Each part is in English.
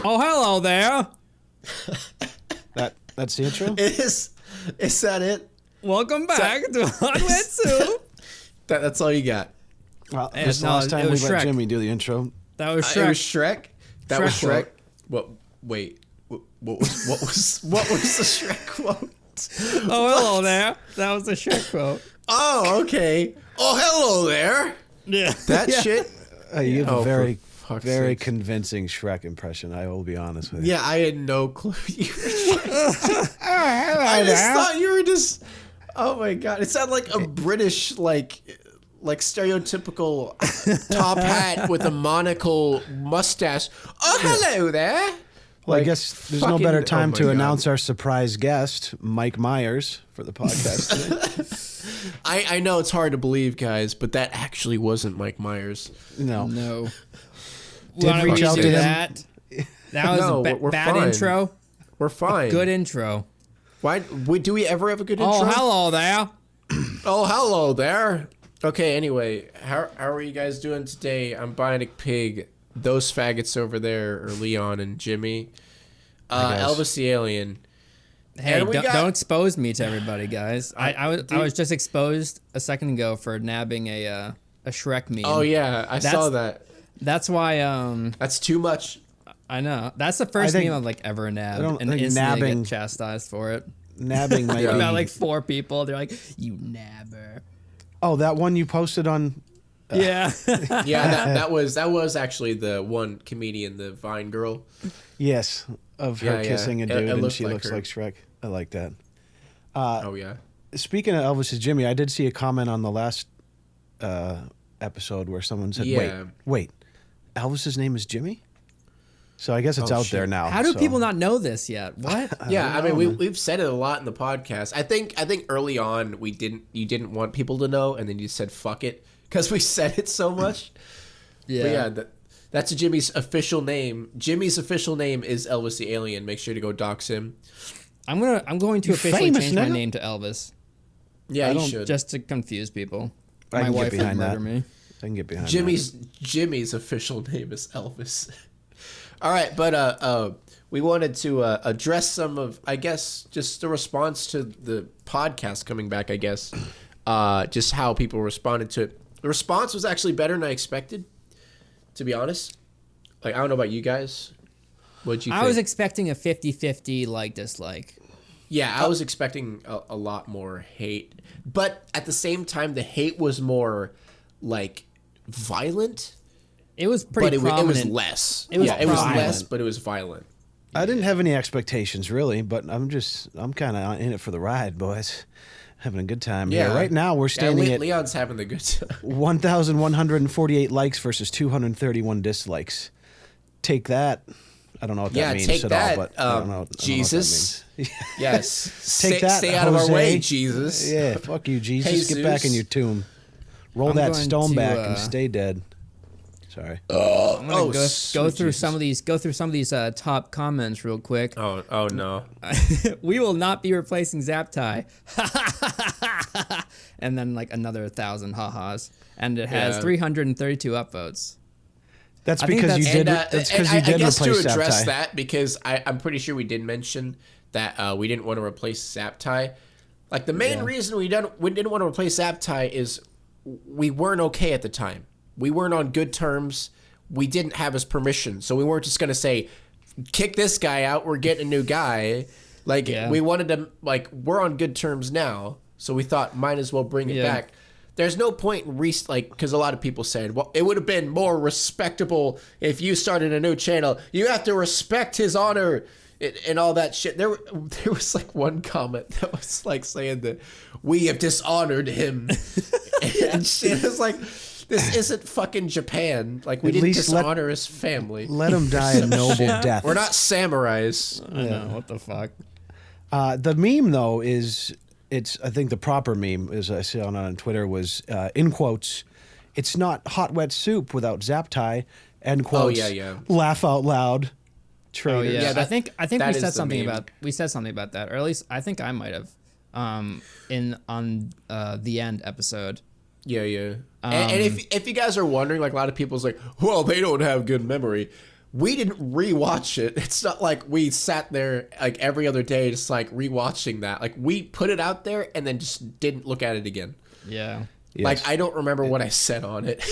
Oh, hello there. That's the intro? Is that it? Welcome back to Hot Wet Soup. That's all you got? Well, Hey, this is the no, last time it we was let Shrek. Jimmy do the intro. That was It Shrek. was Shrek. That was Shrek Shrek. What? Wait. What was the Shrek quote? Oh, hello there. That was the Shrek quote. Oh, okay. Oh, hello there. Yeah. That Yeah. shit. You have Oh, a very, for fuck's very sakes. convincing Shrek impression, I will be honest with you. Yeah, I had no clue. I just thought you were just. Oh my god! It sounded like a British like stereotypical top hat with a monocle mustache. Oh, hello there. Well, I Like, guess there's no fucking- better time oh my to God. announce our surprise guest, Mike Myers, for the podcast today. I know it's hard to believe, guys, but that actually wasn't Mike Myers. No. No. Did Why don't reach we out do to him. that? That was No, a we're bad fine. intro. We're fine. Good intro. Why do we ever have a good intro? Oh, hello there. Oh, hello there. Okay, anyway, how are you guys doing today? I'm Bionic Pig. Those faggots over there are Leon and Jimmy. Hi, guys. Elvis the Alien. Hey, And we got- don't expose me to everybody, guys. I was just exposed a second ago for nabbing a Shrek meme. Oh, yeah, I saw that. That's why That's too much. I know. That's the first think- meme I've like ever nabbed, I don't and think instantly nabbing- get chastised for it. Nabbing might be... About like 4 people, they're like, "You nabber." Oh, that one you posted on... Yeah. Yeah, that was actually the one comedian, the Vine girl. Yes, of her Yeah, kissing a it dude, and looked she like looks her. like Shrek. I like that. Oh, yeah. Speaking of Elvis's Jimmy, I did see a comment on the last episode where someone said, Yeah. wait, Elvis's name is Jimmy? So I guess it's Oh, out shit. there now. How do so- people not know this yet? What? Yeah, I don't mean know, we've said it a lot in the podcast. I think early on you didn't want people to know, and then you said fuck it because we said it so much. Yeah. But yeah, that's Jimmy's official name. Jimmy's official name is Elvis the Alien. Make sure to go dox him. I'm going to You're officially famous change my now? name to Elvis, Yeah, you don't- should. just to confuse people. I My can get wife would behind murder that. me. I can get behind Jimmy's official name is Elvis. All right, but we wanted to address some of, I guess, just the response to the podcast coming back. I guess, just how people responded to it. The response was actually better than I expected, to be honest. Like, I don't know about you guys. What'd you think? I was expecting a 50-50 like dislike. Yeah, I was expecting a lot more hate, but at the same time, the hate was more like violent. It was pretty But it was prominent. less. It was it was prominent. less, but it was violent. I didn't have any expectations, really, but I'm kind of in it for the ride, boys. Having a good time here. Right now, we're standing at Leon's having the good time. 1,148 likes versus 231 dislikes. Take that. I don't know what that Yeah, means take at that, all, but I don't know what Jesus. that means. Yes. Take that, Stay out of our Jose. way, Jesus. Yeah, fuck you, Jesus. Get back in Jesus. your tomb. Roll I'm that going stone to, back and stay dead. Sorry. I'm gonna Oh, go sweet through Jesus. some of these top comments real quick. Oh no. We will not be replacing Zaptai. And then like another 1,000 ha-has. And it has Yeah. 332 upvotes. That's I think because you that's- did. And, That's and because you I did guess to replace address Zaptai. that, because I'm pretty sure we did mention that we didn't want to replace Zaptai. Like, the main reason we didn't want to replace Zaptai is we weren't okay at the time. We weren't on good terms. We didn't have his permission, so we weren't just gonna say, kick this guy out, we're getting a new guy. Like, Yeah. we wanted to, like, we're on good terms now, so we thought might as well bring it Yeah. back. There's no point in because a lot of people said, well, it would have been more respectable if you started a new channel. You have to respect his honor and all that shit. There was like one comment that was like saying that we have dishonored him and shit. It's like, this isn't fucking Japan. Like, we At didn't least let- dishonor his family. Let him die a noble death. We're not samurais. I know, what the fuck. The meme, though, I think the proper meme, as I saw on Twitter, was, in quotes, it's not hot, wet soup without Zaptai, end quotes, yeah. laugh out loud, traitor. Oh yeah, Yeah, I think that we is said the something meme. about that, or at least I think I might have, on the end episode. Yeah. And if you guys are wondering, like, a lot of people's like, well, they don't have good memory. we didn't rewatch it. It's not like we sat there like every other day just like rewatching that. Like we put it out there and then just didn't look at it again. Yeah. Yes. Like I don't remember what I said on it.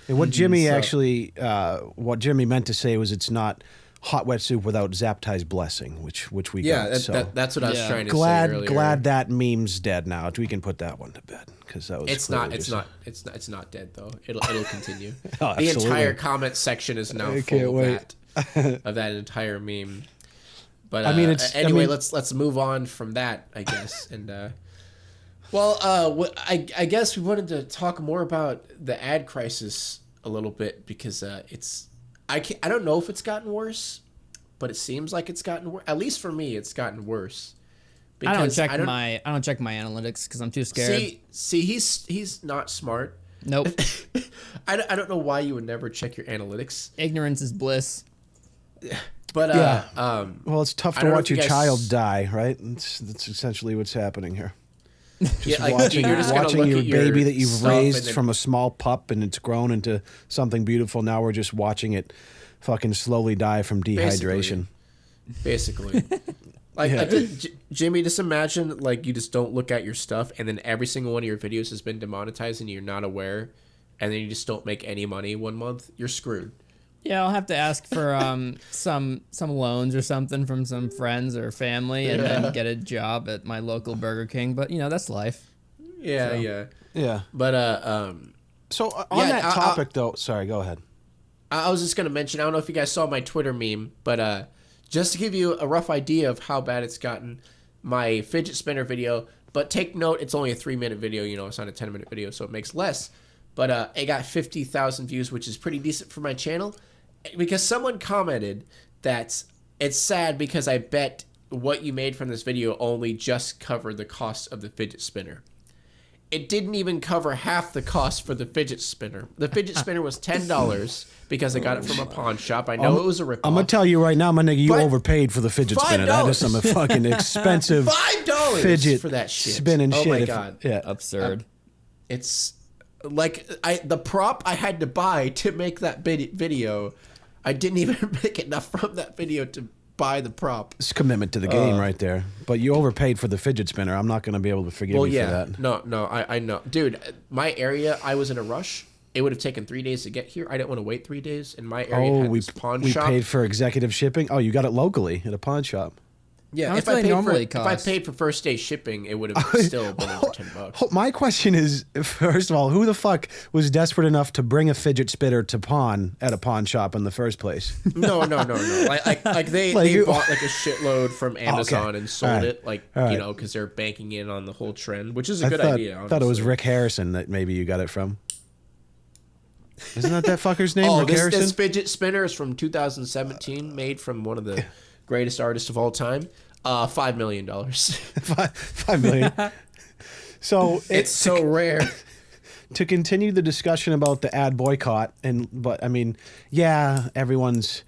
And what Jimmy what Jimmy meant to say was it's not hot wet soup without Zaptai's blessing, which we got. That's what I was trying to say earlier. Glad that meme's dead now. We can put that one to bed because that was. It's not dead though. It'll continue. Oh, the absolutely. entire comment section is now full of that entire meme. But I mean, let's move on from that, I guess. And I guess we wanted to talk more about the ad crisis a little bit because I don't know if it's gotten worse, but it seems like it's gotten worse. At least for me, it's gotten worse. I don't check my analytics because I'm too scared. See, he's not smart. Nope. I don't know why you would never check your analytics. Ignorance is bliss. But well, it's tough to watch your child die, right? That's essentially what's happening here. Just watching your baby that you've raised from a small pup and it's grown into something beautiful. Now we're just watching it fucking slowly die from dehydration. Basically. Jimmy, just imagine like you just don't look at your stuff and then every single one of your videos has been demonetized and you're not aware and then you just don't make any money 1 month. You're screwed. Yeah, I'll have to ask for some loans or something from some friends or family, and then get a job at my local Burger King. But that's life. Yeah. But so on that topic, though, sorry, go ahead. I was just gonna mention. I don't know if you guys saw my Twitter meme, but just to give you a rough idea of how bad it's gotten, my fidget spinner video. But take note, it's only a 3-minute video. It's not a 10-minute video, so it makes less. But it got 50,000 views, which is pretty decent for my channel. Because someone commented that it's sad because I bet what you made from this video only just covered the cost of the fidget spinner. It didn't even cover half the cost for the fidget spinner. The fidget spinner was $10 because I got it from a pawn shop. I know it was a ripoff. I'm going to tell you right now, my nigga, you overpaid for the fidget spinner. That is some fucking expensive $5 fidget for that shit. Spinning shit. Oh my God. Yeah. Absurd. It's like the prop I had to buy to make that video, I didn't even make enough from that video to buy the prop. It's commitment to the game right there. But you overpaid for the fidget spinner. I'm not going to be able to forgive you for that. No, I know. Dude, my area, I was in a rush. It would have taken 3 days to get here. I didn't want to wait 3 days. In my area, had this pawn shop. We paid for executive shipping? Oh, you got it locally at a pawn shop. Yeah, if I paid for first day shipping, it would have still been over $10. My question is, first of all, who the fuck was desperate enough to bring a fidget spinner to pawn at a pawn shop in the first place? No. Like they bought like a shitload from Amazon and sold it, because they're banking in on the whole trend, which is a good idea. I thought it was Rick Harrison that maybe you got it from. Isn't that fucker's name? Rick Harrison? This fidget spinner is from 2017, made from one of the greatest artists of all time. $5 million. $5 million. So it's so rare. To continue the discussion about the ad boycott, but I mean, yeah, everyone's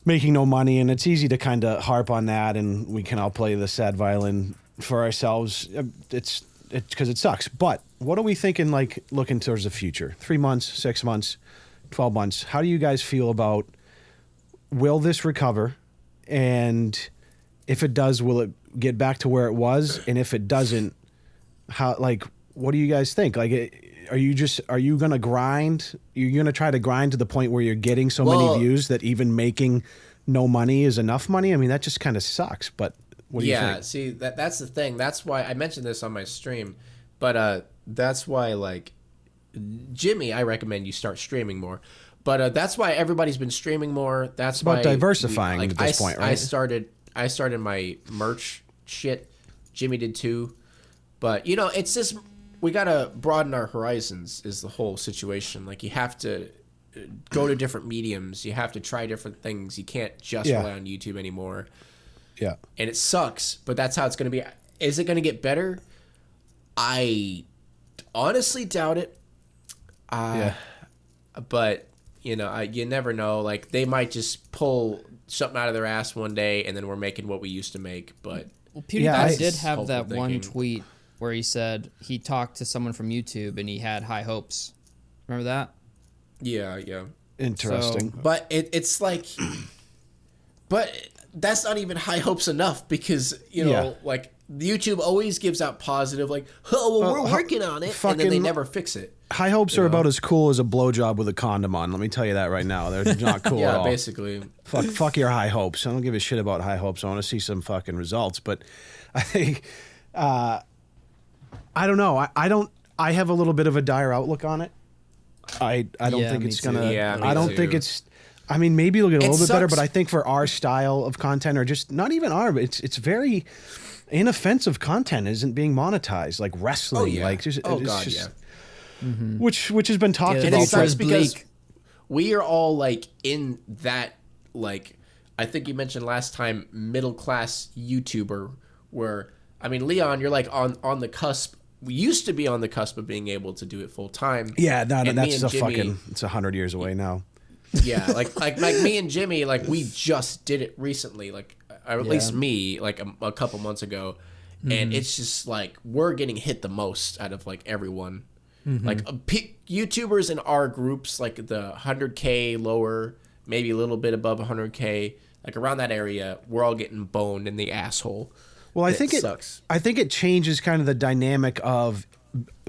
making no money, and it's easy to kind of harp on that, and we can all play the sad violin for ourselves. It's because it sucks. But what are we thinking? Like looking towards the future, 3 months, 6 months, 12 months. How do you guys feel about? Will this recover? And if it does, will it get back to where it was? And if it doesn't, how? Like, what do you guys think? Like, are you gonna grind? You're gonna try to grind to the point where you're getting so many views that even making no money is enough money? I mean, that just kind of sucks. But what do you think? Yeah, see, that's the thing. That's why I mentioned this on my stream. But that's why, like, Jimmy, I recommend you start streaming more. But that's why everybody's been streaming more. That's about why diversifying at this point, right? I started my merch shit. Jimmy did too. But, it's just, we got to broaden our horizons is the whole situation. Like, you have to go to different mediums. You have to try different things. You can't just rely on YouTube anymore. Yeah. And it sucks, but that's how it's going to be. Is it going to get better? I honestly doubt it. But, you never know. Like, they might just pull something out of their ass one day, and then we're making what we used to make. But PewDiePie did have that one tweet where he said he talked to someone from YouTube and he had high hopes. Remember that? Yeah. Interesting. But it's like, but that's not even high hopes enough because, you know, Yeah. like YouTube always gives out positive, like, oh, well, we're working on it. And then they never fix it. High hopes are about as cool as a blowjob with a condom on. Let me tell you that right now. They're not cool at Yeah, all. basically. Fuck your high hopes. I don't give a shit about high hopes. I want to see some fucking results. But I think, I don't know. I have a little bit of a dire outlook on it. I don't Yeah, think me it's too. gonna. Yeah, me I don't too. think it's. I mean, maybe it'll get a It little bit better, sucks. but I think for our style of content, or just not even our, but it's very inoffensive content isn't being monetized, like wrestling, Oh, yeah. like just, Oh, it's God, just, yeah. which has been talked Yeah, And about. it sucks is because bleak. we are all like in that, like, I think you mentioned last time, middle class YouTuber where, I mean, Leon, you're like on the cusp. We used to be on the cusp of being able to do it full time. Yeah, no, And me that's and a Jimmy- fucking. It's 100 years away now. Yeah, like me and Jimmy, like we just did it recently, like or at least me, like a couple months ago, and it's just like we're getting hit the most out of like everyone, like YouTubers in our groups, like the 100K lower, maybe a little bit above 100K, like around that area, we're all getting boned in the asshole. Well, I think it sucks. I think it changes kind of the dynamic of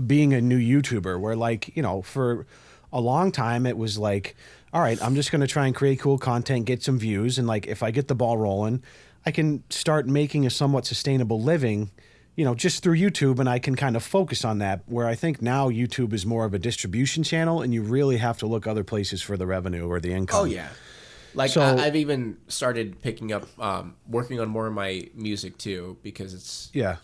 being a new YouTuber, where like, you know, for a long time it was like, all right, I'm just going to try and create cool content, get some views, and like if I get the ball rolling, I can start making a somewhat sustainable living, you know, just through YouTube, and I can kind of focus on that. Where I think now YouTube is more of a distribution channel, and you really have to look other places for the revenue or the income. Oh yeah. Like So- I've even started picking up, working on more of my music too, because it's Yeah.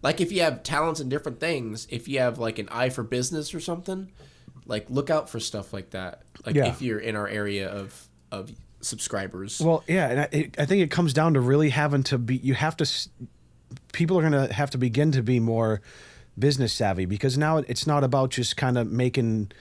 Like if you have talents in different things, if you have like an eye for business or something, like look out for stuff like that. Like Yeah. if you're in our area of subscribers. Well, yeah, and I think it comes down to really having to be. You have to. People are going to have to begin to be more business savvy, because now it's not about just kind of making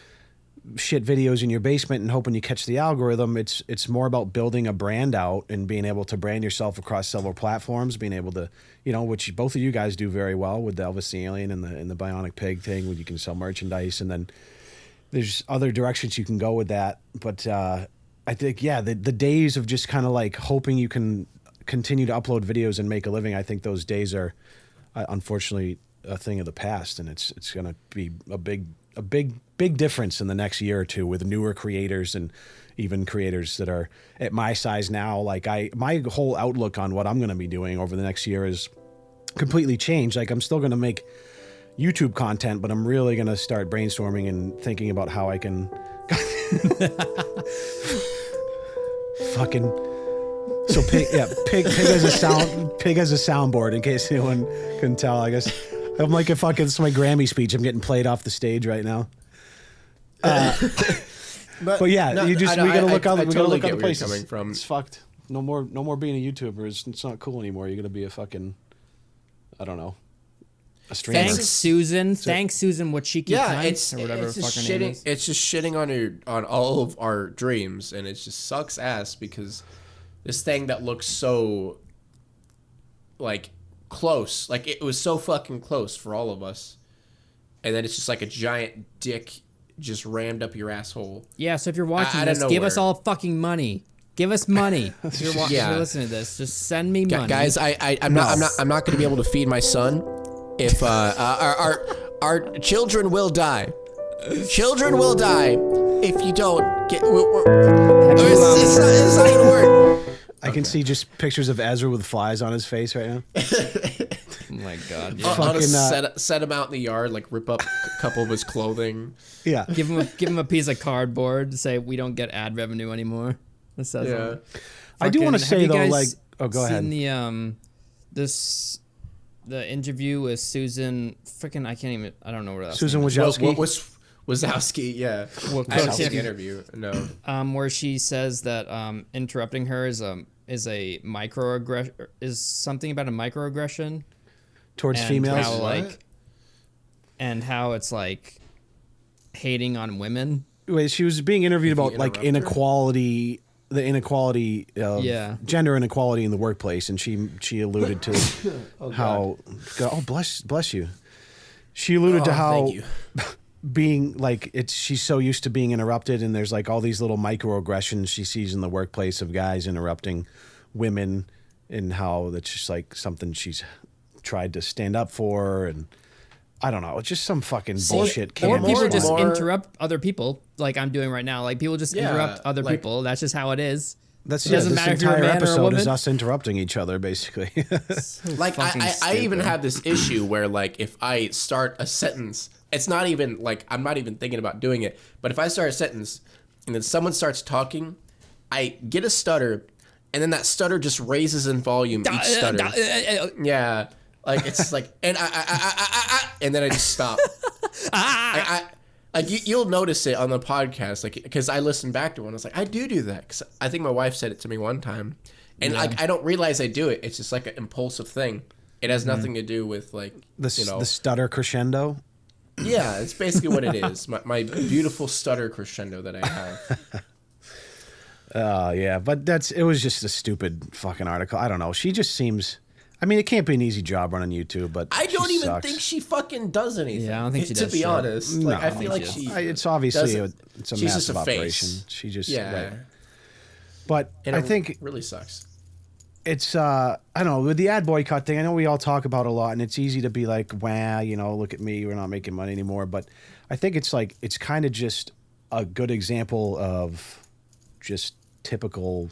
shit videos in your basement and hoping you catch the algorithm. It's more about building a brand out and being able to brand yourself across several platforms, being able to, you know, which both of you guys do very well with the Elvis the Alien and the Bionic Pig thing, where you can sell merchandise, and then there's other directions you can go with that. But I think, yeah, the days of just kind of like hoping you can continue to upload videos and make a living, I think those days are unfortunately a thing of the past, and it's going to be a big difference in the next year or two with newer creators and even creators that are at my size now. Like my whole outlook on what I'm going to be doing over the next year is completely changed. Like I'm still going to make YouTube content, but I'm really going to start brainstorming and thinking about how I can fucking. So pig has a soundboard in case anyone can tell. I guess I'm like it's my Grammy speech. I'm getting played off the stage right now. But yeah, no, we gotta look I other we gotta totally look get other where you're places. coming from. It's fucked. No more being a YouTuber. It's not cool anymore. You're gonna be a fucking, I don't know, a streamer. Thanks, Susan. Thanks, Susan. What cheeky Yeah, cunts, or whatever it's the fuck just her name shitting. is. It's just shitting on all of our dreams, and it just sucks ass because this thing that looks so like close, like it was so fucking close for all of us, and then it's just like a giant dick just rammed up your asshole. Yeah, so if you're watching out of this, give us nowhere. all fucking money. Give us money. If you're, if Yeah. you're listening to this, just send me money. Guys, I'm not going to be able to feed my son if our children will die. Children will die if you don't get. It's not gonna work. I can see just pictures of Ezra with flies on his face right now. Oh my god. Yeah. I'll just Fucking, set him out in the yard, like rip up a couple of his clothing. Yeah. Give him a piece of cardboard to say we don't get ad revenue anymore. That says Yeah. I do wanna Fucking- say, have you though, guys like- oh, go ahead. seen the interview with Susan? Freaking, I don't know where that's. Susan What Wojcicki. was Wazowski? Yeah. I haven't seen the interview. No. Where she says that interrupting her is a microaggression, is something about a microaggression towards and females. how, What? like, and how it's like hating on women. Wait, she was being interviewed If you about like interrupt her? inequality, the inequality of gender inequality in the workplace, and she alluded to how. Oh, bless you. She alluded to how Thank you. being like she's so used to being interrupted, and there's like all these little microaggressions she sees in the workplace of guys interrupting women, and how that's just like something she's tried to stand up for, and I don't know, it's just some fucking bullshit. Or people more- just more- interrupt other people, like I'm doing right now. Like people just Yeah, interrupt other like- people. That's just how it is. That's It doesn't this matter if you're a entire man or a episode is woman. us interrupting each other, basically. Like Fucking I even stupid. have this issue where like if I start a sentence, it's not even like I'm not even thinking about doing it, but if I start a sentence and then someone starts talking, I get a stutter, and then that stutter just raises in volume each stutter. Yeah, like it's like and and then I just stop. You'll notice it on the podcast, like because I listened back to one. I was like, I do that because I think my wife said it to me one time, and like I don't realize I do it. It's just like an impulsive thing. It has nothing to do with like the stutter crescendo. Yeah, it's basically what it is. My beautiful stutter crescendo that I have. Yeah, but it was just a stupid fucking article. I don't know. She just seems. I mean, it can't be an easy job running YouTube, but I don't she even sucks. think she fucking does anything. Yeah, I don't think she to does be shit. honest. No, Like I I don't feel think like she she. It's obviously doesn't- it's a she's just massive a face. operation. She just Yeah, right. But and I it think really sucks. it's I don't know, with the ad boycott thing. I know we all talk about it a lot, and it's easy to be like, "Wow, look at me, we're not making money anymore." But I think it's like it's kind of just a good example of just typical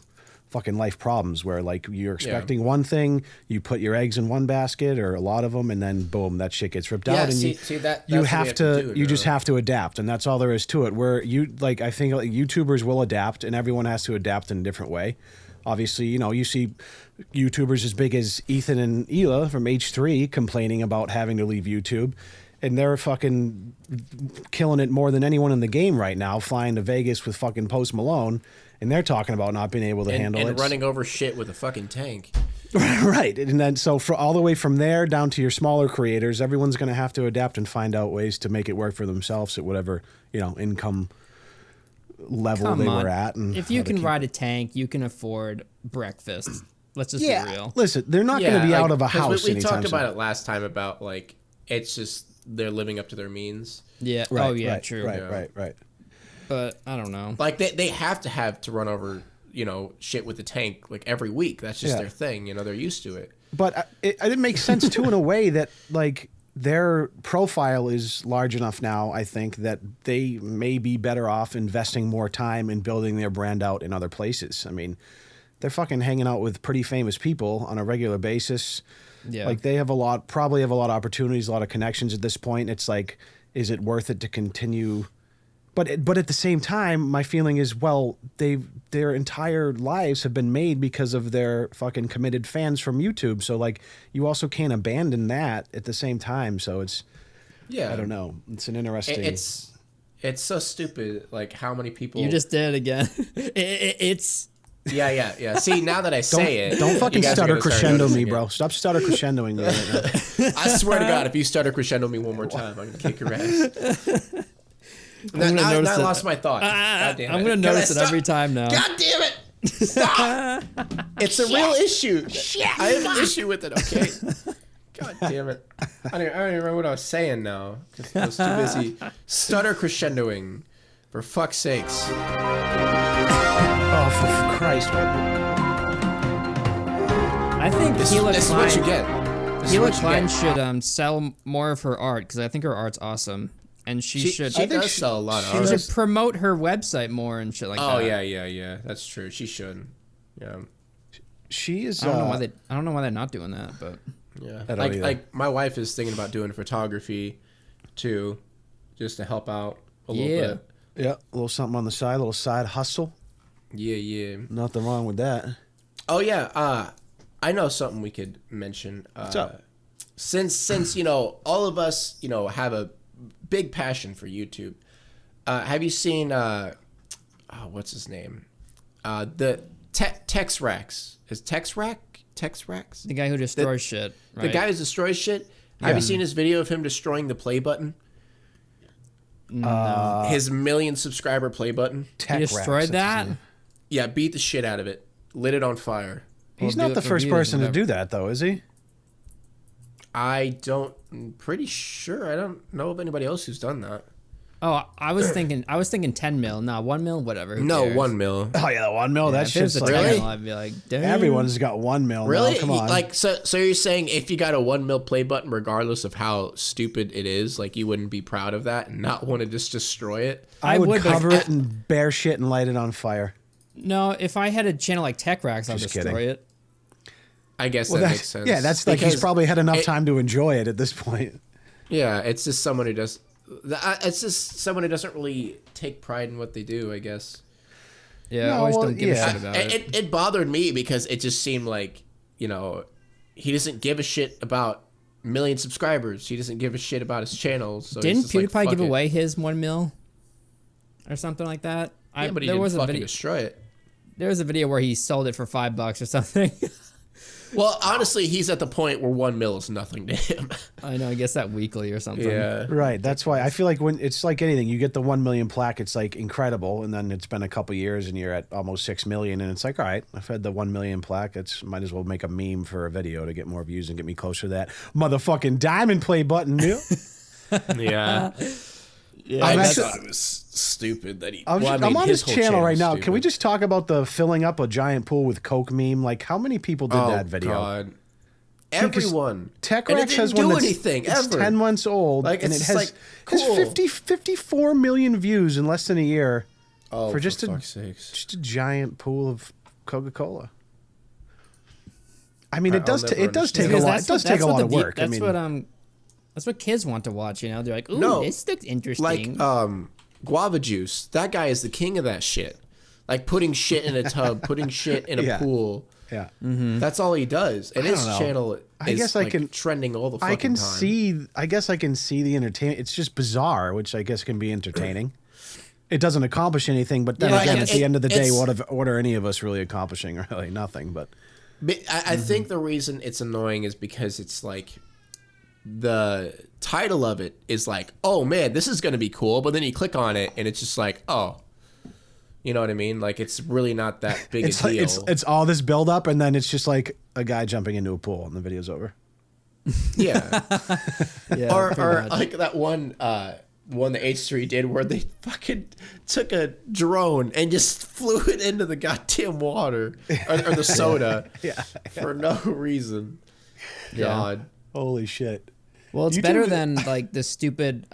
fucking life problems where like you're expecting one thing, you put your eggs in one basket or a lot of them, and then boom, that shit gets ripped out, and see, you see that you that's the way have I to do it, you just though. have to adapt, and that's all there is to it. Where you like I think like, YouTubers will adapt, and everyone has to adapt in a different way. Obviously, you see YouTubers as big as Ethan and Hila from H3 complaining about having to leave YouTube, and they're fucking killing it more than anyone in the game right now, flying to Vegas with fucking Post Malone, and they're talking about not being able to handle and it. running over shit with a fucking tank. Right. And then so for all the way from there down to your smaller creators, everyone's going to have to adapt and find out ways to make it work for themselves at whatever, income level Come they on. were at. And If how you to can keep- ride a tank, you can afford breakfast. Let's just be real. Listen, they're not going to be out of a 'cause house We anytime talked soon. about it last time about like it's just they're living up to their means. Yeah. Right, Oh yeah. right, True. Right. But I don't know. Like they have to run over shit with the tank like every week. That's just Yeah. their thing. They're used to it. But it makes sense too in a way that like their profile is large enough now, I think, that they may be better off investing more time in building their brand out in other places. I mean, they're fucking hanging out with pretty famous people on a regular basis. Yeah. Like they probably have a lot of opportunities, a lot of connections at this point. It's like, is it worth it to continue? But at the same time, my feeling is, well, their entire lives have been made because of their fucking committed fans from YouTube. So like, you also can't abandon that at the same time. So it's, Yeah, I don't know. It's an interesting. It's so stupid. Like how many people You just did it again. It's Yeah. See, now that I say it, don't fucking you guys are stutter gonna start crescendo me, noticing it. bro. Stop stutter crescendoing me right now. I swear to God, if you stutter crescendo me one more time, I'm gonna kick your ass. gonna Now notice I it. lost my thought. God damn it. I'm gonna Can I notice it stop? every time now. God damn it! Stop! It's a real issue. I have an issue with it. Okay. God damn it! I don't even remember what I was saying now. Just I was too busy stutter crescendoing. For fuck's sakes. Oh, for Christ! I think This Hila is what you Klein, get. This is Hila what you Klein get. should sell more of her art because I think her art's awesome, and she should She does sell a lot of she art. should promote her website more and shit like Oh that. yeah. That's true. She should. Yeah. She is. I don't know why they're not doing that, but Yeah. I don't either. Like my wife is thinking about doing photography too, just to help out a little Yeah. bit. Yeah, a little something on the side, a little side hustle. Yeah. Nothing wrong with that. Oh yeah. I know something we could mention. What's up? Since all of us have a big passion for YouTube. Have you seen what's his name? The Texrax. Is Texrax? the guy who destroys shit, right? The guy who destroys shit. Have you seen his video of him destroying the play button? His 1 million subscriber play button. Tech he Raps, destroyed that's his that. name. Yeah, beat the shit out of it. Lit it on fire. He's We'll not do the it for first views, person to whatever. do that, though, is he? I'm pretty sure. I don't know of anybody else who's done that. Oh, I was thinking 10 mil. No, 1 mil, whatever. Who No, cares? 1 mil. Oh yeah, the 1 mil. Yeah, That if it was shit's a like 10 Really? mil, I'd be like, damn. everyone's got 1 mil. Really? Now. Come on. Like so you're saying if you got a 1 mil play button, regardless of how stupid it is, like you wouldn't be proud of that and not want to just destroy it? I would but- cover it in bear shit and light it on fire. No, if I had a channel like Tech Racks, I'll Just destroy kidding. it. I guess Well, that that's makes sense. yeah. That's like he's Because probably had enough it- time to enjoy it at this point. Yeah, it's just someone who does. It's just someone who doesn't really take pride in what they do, I guess. Yeah, No, I always well, don't give yeah. a shit about it. It bothered me because it just seemed like, you know, he doesn't give a shit about million subscribers. He doesn't give a shit about his channel. So Didn't he's just like, PewDiePie fuck give it. away his 1 mil or something like that? Yeah, but he there didn't was a fucking video. destroy it. There was a video where he sold it for $5 or something. Well, honestly, he's at the point where 1 mil is nothing to him. I know. I guess that weekly or something. Yeah. Right. That's why I feel like when it's like anything, you get the 1 million plaque, it's like incredible, and then it's been a couple years and you're at almost 6 million, and it's like, all right, I've had the 1 million plaque. It's might as well make a meme for a video to get more views and get me closer to that motherfucking diamond play button, dude. Yeah. Yeah, I that's- just thought it was stupid that he. I'm, well, I I'm mean, on his his whole channel right now. channel's Can we stupid. just talk about the filling up a giant pool with Coke meme? Like, how many people did that video? God. Everyone. Tech And it Rex has didn't one do that's anything it's ever. 10 months old, Like, and it it's has, like, has cool. 54 million views in less than a year Oh, for just fuck's sakes. just a giant pool of Coca-Cola. I mean, it I'll does never it does take a Because lot. It does take a lot of work. That's I mean, that's what kids want to watch. You know, they're like, "Ooh, No, this looks interesting." Like guava juice. That guy is the king of that shit. Like putting shit in a tub, putting shit in a Yeah. pool. yeah. That's all he does. And his don't know. channel is I guess I like, can- trending all the fucking I can time. see. I guess I can see the entertainment. It's just bizarre, which I guess can be entertaining. It doesn't accomplish anything, but then Yeah, again, like, at the end of the day, it's- what are any of us really accomplishing? Really, nothing. But But I think the reason it's annoying is because it's like the title of it is like, oh man, this is gonna be cool, but then you click on it and it's just like, oh, you know what I mean? Like it's really not that big it's a like deal. it's all this build up, and then it's just like a guy jumping into a pool, and the video's over. Yeah. yeah, or pretty much. like that one the H3 did where they fucking took a drone and just flew it into the goddamn water or the soda Yeah. for no reason. Yeah. God. Holy shit! Well, it's YouTube- better than like the stupid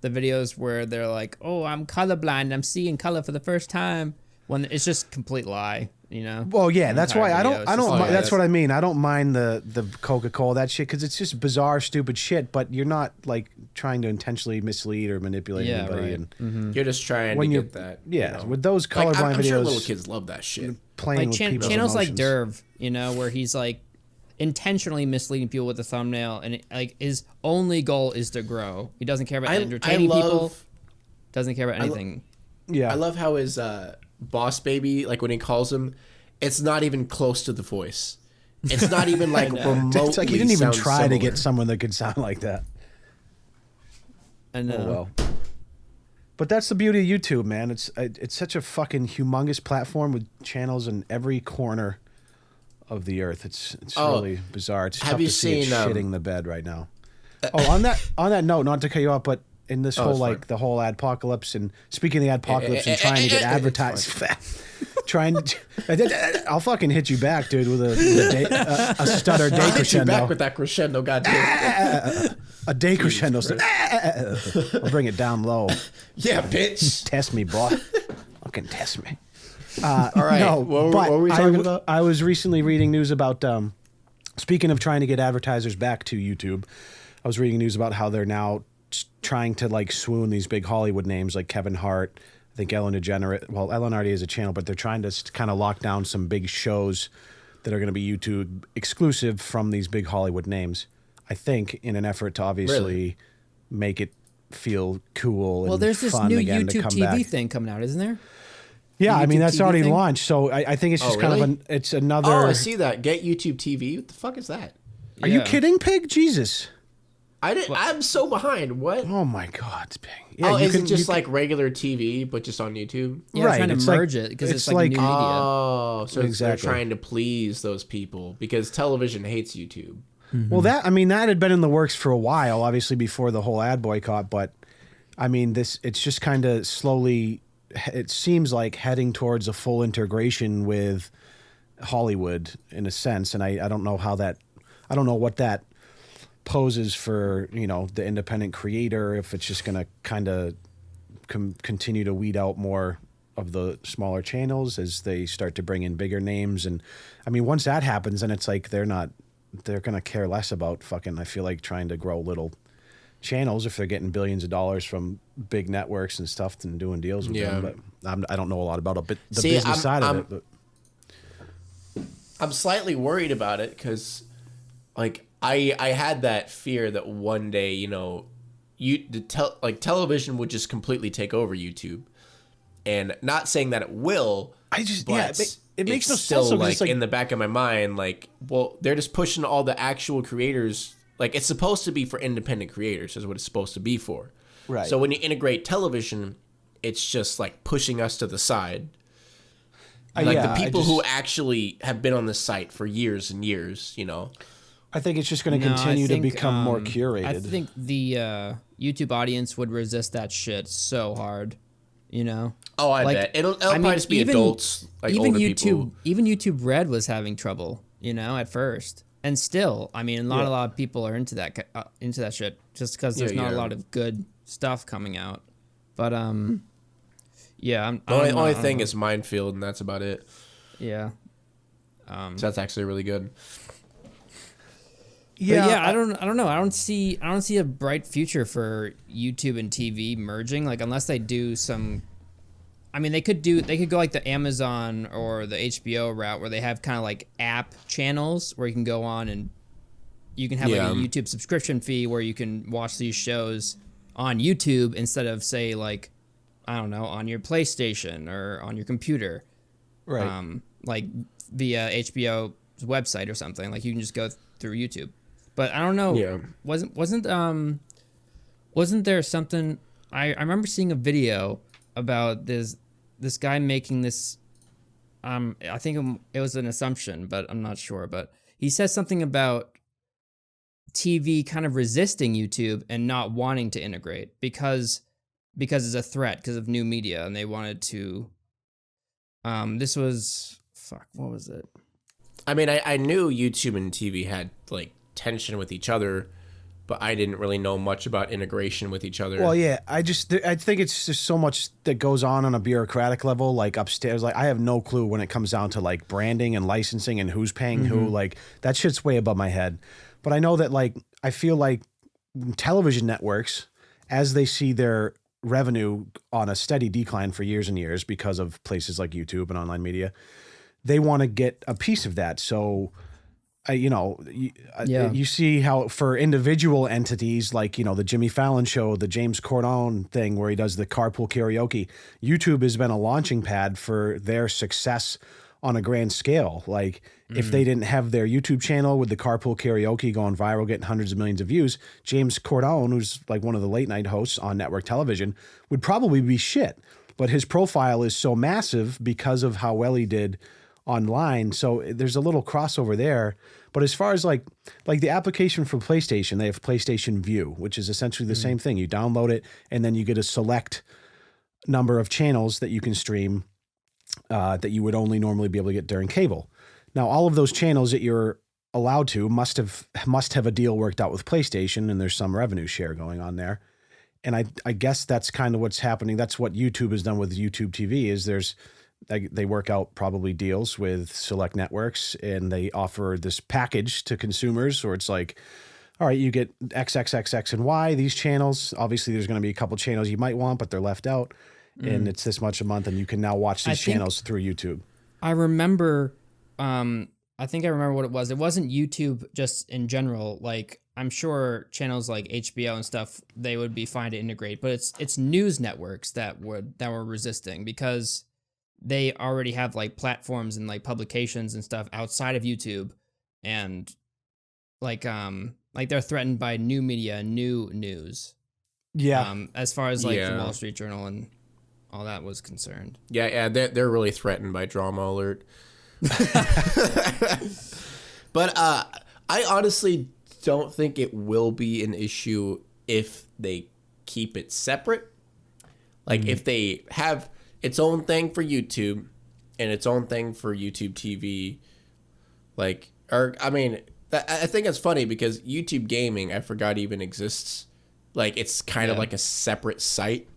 the videos where they're like, "Oh, I'm colorblind. I'm seeing color for the first time." When it's just complete lie, you know. Well, yeah, The that's entire why I video don't. is I just don't. like- mi- that's what I mean. I don't mind the Coca-Cola that shit because it's just bizarre, stupid shit. But you're not like trying to intentionally mislead or manipulate Yeah, anybody. right. And You're just trying when to you're get that. yeah, you know? with those Like, colorblind I'm videos, sure little kids love that shit. playing like with people's channels like emotions. Derv, you know, where he's like intentionally misleading people with the thumbnail, and like his only goal is to grow. He doesn't care about entertaining people. Doesn't care about anything. Yeah, I love how his boss baby, like when he calls him, it's not even close to the voice. It's not even like remotely. it's like he didn't even sounds try to similar. get someone that could sound like that. And Oh well. But that's the beauty of YouTube, man. It's such a fucking humongous platform with channels in every corner of the earth. It's Oh, really bizarre. It's have tough you to see it seen, shitting the bed right now. Oh, on that note, not to cut you off, but in this whole it's fine. like the whole adpocalypse and speaking of the adpocalypse and trying to get advertised, trying to, I'll fucking hit you back, dude, with a stutter day I'll hit you crescendo. back with that crescendo, goddamn. A day crescendo. I'll bring it down low. Yeah, bitch. Test me, boy. Fucking test me. All right. No, what but were we talking about? I was recently reading news about, speaking of trying to get advertisers back to YouTube, I was reading news about how they're now trying to like swoon these big Hollywood names like Kevin Hart, I think Ellen DeGeneres. Well, Ellen already has a channel, but they're trying to kind of lock down some big shows that are going to be YouTube exclusive from these big Hollywood names. I think in an effort to obviously Really? make it feel cool. well, and there's this fun new again to YouTube come TV back. thing coming out, isn't there? Yeah, I mean YouTube that's TV already thing? launched, so I think it's just kind really? of it's another. Oh, I see that. Get YouTube TV. What the fuck is that? Are you Yeah. kidding, Pig? Jesus! I'm so behind. What? Oh my God, Pig. Yeah, Oh, you is can- it just you like regular TV, but just on YouTube? Yeah, Right, trying to it's like- merge it because it's it's like, like- a new media. Oh, so Exactly. they're trying to please those people because television hates YouTube. Well, that I mean that had been in the works for a while, obviously before the whole ad boycott. But I mean, it's just kind of slowly, it seems like heading towards a full integration with Hollywood in a sense. And I don't know I don't know what that poses for, the independent creator, if it's just going to kind of continue to weed out more of the smaller channels as they start to bring in bigger names. And I mean, once that happens, then it's like they're going to care less about fucking, I feel like, trying to grow little channels if they're getting billions of dollars from big networks and stuff and doing deals with them. But I don't know a lot about it, but the business side of it. But I'm slightly worried about it because, like, I had that fear that one day, television would just completely take over YouTube, and not saying that it will. It makes no still sense. Like in the back of my mind, like, well, they're just pushing all the actual creators. Like, it's supposed to be for independent creators, is what it's supposed to be for. Right. So when you integrate television, it's just like pushing us to the side. Like the people who actually have been on this site for years and years, I think it's just going to continue to become more curated. I think the YouTube audience would resist that shit so hard, Oh, I bet. It'll probably just be adults, like even older YouTube, people. Even YouTube Red was having trouble, at first. And still, I mean, not a lot of people are into that shit just because there's not a lot of good stuff coming out. But the only thing is Minefield, and that's about it. Yeah. So that's actually really good. Yeah, I don't know. I don't see a bright future for YouTube and TV merging. Like, unless they do some. I mean, they could go like the Amazon or the HBO route where they have kind of like app channels where you can go on and you can have like a YouTube subscription fee where you can watch these shows on YouTube instead of, say, like, I don't know, on your PlayStation or on your computer. Right. Like via HBO's website or something. Like, you can just go through YouTube. But I don't know. Yeah. Wasn't there something I remember seeing a video about this guy making this I think it was an assumption, but I'm not sure, but he says something about TV kind of resisting YouTube and not wanting to integrate because it's a threat because of new media, and they wanted to this was what was it? I mean, I knew YouTube and TV had like tension with each other, but I didn't really know much about integration with each other. Well, yeah, I think it's just so much that goes on a bureaucratic level, like upstairs. Like, I have no clue when it comes down to like branding and licensing and who's paying who. Like, that shit's way above my head. But I know that, like, I feel like television networks, as they see their revenue on a steady decline for years and years because of places like YouTube and online media, they want to get a piece of that. So, you see how for individual entities like, the Jimmy Fallon show, the James Corden thing where he does the carpool karaoke, YouTube has been a launching pad for their success on a grand scale. Like, if they didn't have their YouTube channel with the carpool karaoke going viral, getting hundreds of millions of views, James Corden, who's like one of the late night hosts on network television, would probably be shit. But his profile is so massive because of how well he did online. So there's a little crossover there. But as far as like the application for PlayStation, they have PlayStation View, which is essentially the same thing. You download it and then you get a select number of channels that you can stream that you would only normally be able to get during cable. Now, all of those channels that you're allowed to must have a deal worked out with PlayStation, and there's some revenue share going on there. And I guess that's kind of what's happening. That's what YouTube has done with YouTube TV is they work out probably deals with select networks, and they offer this package to consumers where it's like, all right, you get XXXX and Y, these channels. Obviously, there's going to be a couple channels you might want, but they're left out. And it's this much a month, and you can now watch these channels through YouTube. I remember, I think I remember what it was. It wasn't YouTube just in general. Like, I'm sure channels like HBO and stuff, they would be fine to integrate, but it's news networks that were resisting because they already have like platforms and like publications and stuff outside of YouTube, and like they're threatened by new media, new news. Yeah. As far as like the Wall Street Journal and all that was concerned. Yeah, they're really threatened by Drama Alert. But I honestly don't think it will be an issue if they keep it separate. Like if they have its own thing for YouTube and its own thing for YouTube TV, like, or I mean, I think it's funny because YouTube Gaming, I forgot even exists. Like it's kind of like a separate site.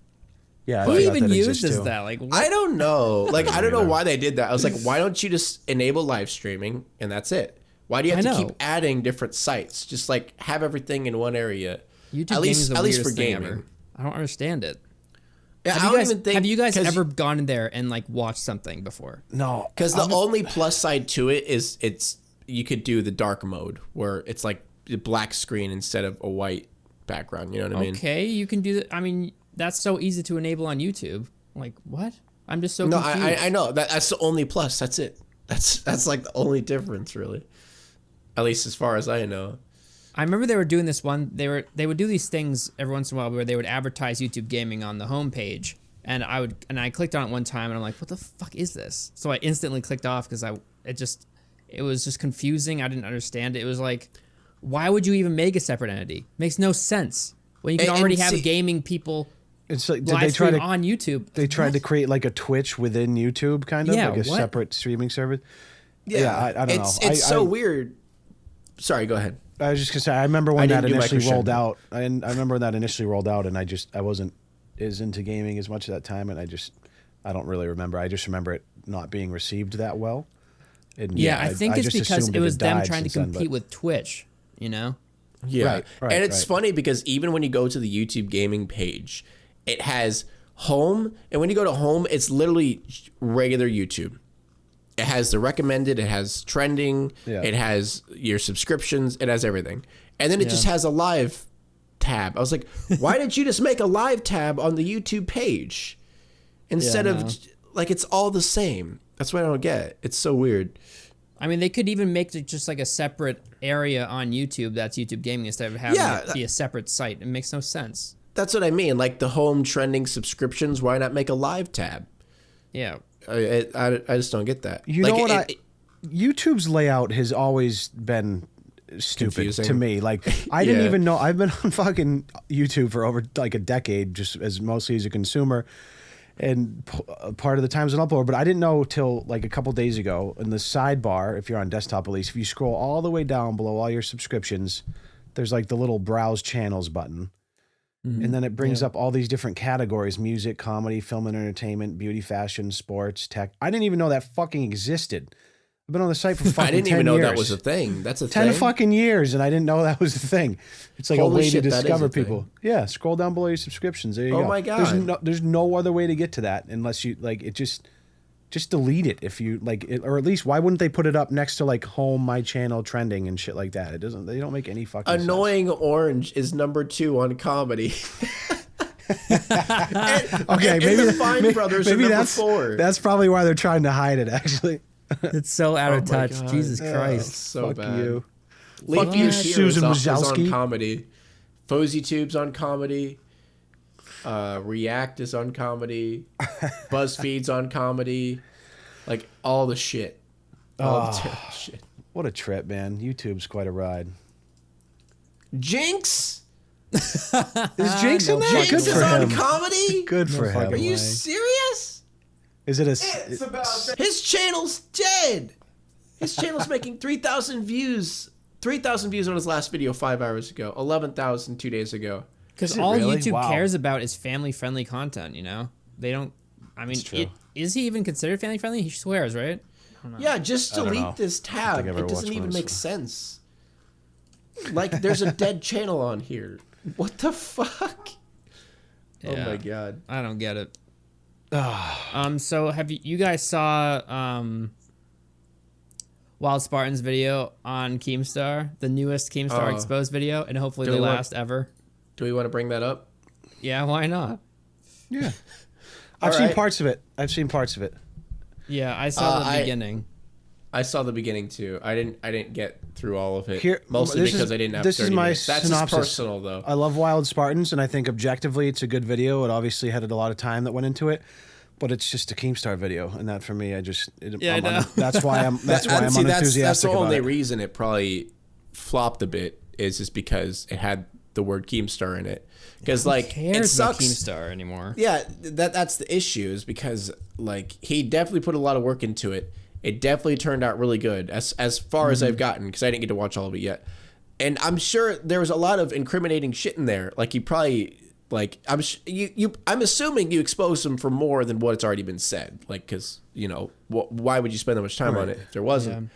Yeah, I Who forgot even that exists uses too. that? Like, what? I don't know. Like I don't know why they did that. I was like, why don't you just enable live streaming and that's it? Why do you have I to know. keep adding different sites? Just like have everything in one area. YouTube at least, gaming is the at least for weirdest thing gaming. ever. I don't understand it. Yeah, Have I you don't guys, even think. have you guys 'cause- ever gone in there and like watched something before? No, Because the only plus side to it is you could do the dark mode where it's like the black screen instead of a white background. You know what I mean? Okay, you can do that. I mean, that's so easy to enable on YouTube. Like, what? I'm just so No, confused. I know that's the only plus. That's it. That's like the only difference, really. At least as far as I know. I remember they were doing this one. They would do these things every once in a while where they would advertise YouTube Gaming on the homepage, and I clicked on it one time and I'm like, what the fuck is this? So I instantly clicked off because it was just confusing. I didn't understand it. It was like, why would you even make a separate entity? Makes no sense when you can And already have see- gaming people it's like did live they try stream to on YouTube. they tried to create like a Twitch within YouTube, kind of Yeah, like a what? separate streaming service. Yeah, I don't know. It's so weird. Sorry, go ahead. I was just gonna say, I remember when I that didn't do my initially rolled crescendo. out. I remember when that initially rolled out, and I wasn't as into gaming as much at that time, and I don't really remember. I just remember it not being received that well. And Yeah, I think it's just because assumed it was had them died trying to since then, compete but- with Twitch. You know? Yeah. Right, and it's right. funny because even when you go to the YouTube gaming page, it has home. And when you go to home, it's literally regular YouTube. It has the recommended, it has trending, Yeah. it has your subscriptions, it has everything. And then it just has a live tab. I was like, why didn't you just make a live tab on the YouTube page? Instead Yeah, of, no. like, it's all the same. That's what I don't get. It's so weird. I mean, they could even make it just like a separate area on YouTube that's YouTube Gaming instead of having Yeah, it be a separate site. It makes no sense. That's what I mean. Like the home trending subscriptions, why not make a live tab? Yeah. I just don't get that. You like, know what? YouTube's layout has always been stupid Confusing. to me. Like I didn't Yeah. even know. I've been on fucking YouTube for over like a decade, just as mostly as a consumer, and part of the time's an upload. But I didn't know till like a couple days ago in the sidebar, if you're on desktop at least, if you scroll all the way down below all your subscriptions, there's like the little browse channels button. And then it brings up all these different categories: music, comedy, film and entertainment, beauty, fashion, sports, tech. I didn't even know that fucking existed. I've been on the site for fucking I didn't 10 even know years. that was a thing. That's a 10 thing. fucking years, and I didn't know that was the thing. It's like Holy a way shit, to that is discover a thing. people. Yeah, scroll down below your subscriptions. There you Oh go. my God. There's no other way to get to that unless you like it. Just delete it if you like it, or at least why wouldn't they put it up next to like home, my channel, trending and shit like that? It doesn't. They don't make any fucking sense. Annoying Orange is number 2 on comedy. Okay, and maybe the Fine Brothers are number 4. That's probably why they're trying to hide it. Actually, It's so out of Oh my touch. God. Jesus That's Christ. so fuck bad. you. Leafy Fuck you, is here Susan is on Wojcicki. comedy. FozyTube's on comedy. React is on comedy. BuzzFeed's on comedy. Like all the shit. All the terrible shit. What a trip, man. YouTube's quite a ride. Jinx? Is Jinx in there? Jinx Good is for on him. comedy? Good for him. Are you way. serious? Is it a? His channel's dead. His channel's making 3,000 views. 3,000 views on his last video 5 hours ago. 11,000 2 days ago. Because Is it all really? YouTube Wow. cares about is family-friendly content, you know? They don't... I mean, true. is he even considered family-friendly? He swears, right? Yeah, just don't know. delete this tab. think I've ever It doesn't watched even one of make his- sense. Like, there's a dead channel on here. What the fuck? Oh Yeah. my god. I don't get it. So have you guys saw Wild Spartan's video on Keemstar, the newest Keemstar Oh. Exposed video, and hopefully Do the we want- last ever? Do we want to bring that up? Yeah, why not? Yeah. I've All seen right. parts of it. I've seen parts of it. Yeah, I saw the I- beginning. I saw the beginning too. I didn't get through all of it. Here- mostly this because is- I didn't have this 30 is my minutes. That's just synopsis. personal though. I love Wild Spartans, and I think objectively it's a good video. It obviously had a lot of time that went into it, but it's just a Keemstar video, and that for me, I know. That's why I'm And see, unenthusiastic that's the about only it. reason it probably flopped a bit is just because it had the word Keemstar in it, because like it cares about sucks. Keemstar anymore. Yeah, that's the issue, is because like he definitely put a lot of work into it. It definitely turned out really good as far as I've gotten, because I didn't get to watch all of it yet. And I'm sure there was a lot of incriminating shit in there. Like he probably like I'm assuming you exposed him for more than what it's already been said. Like because why would you spend that much time on it if there wasn't? Yeah.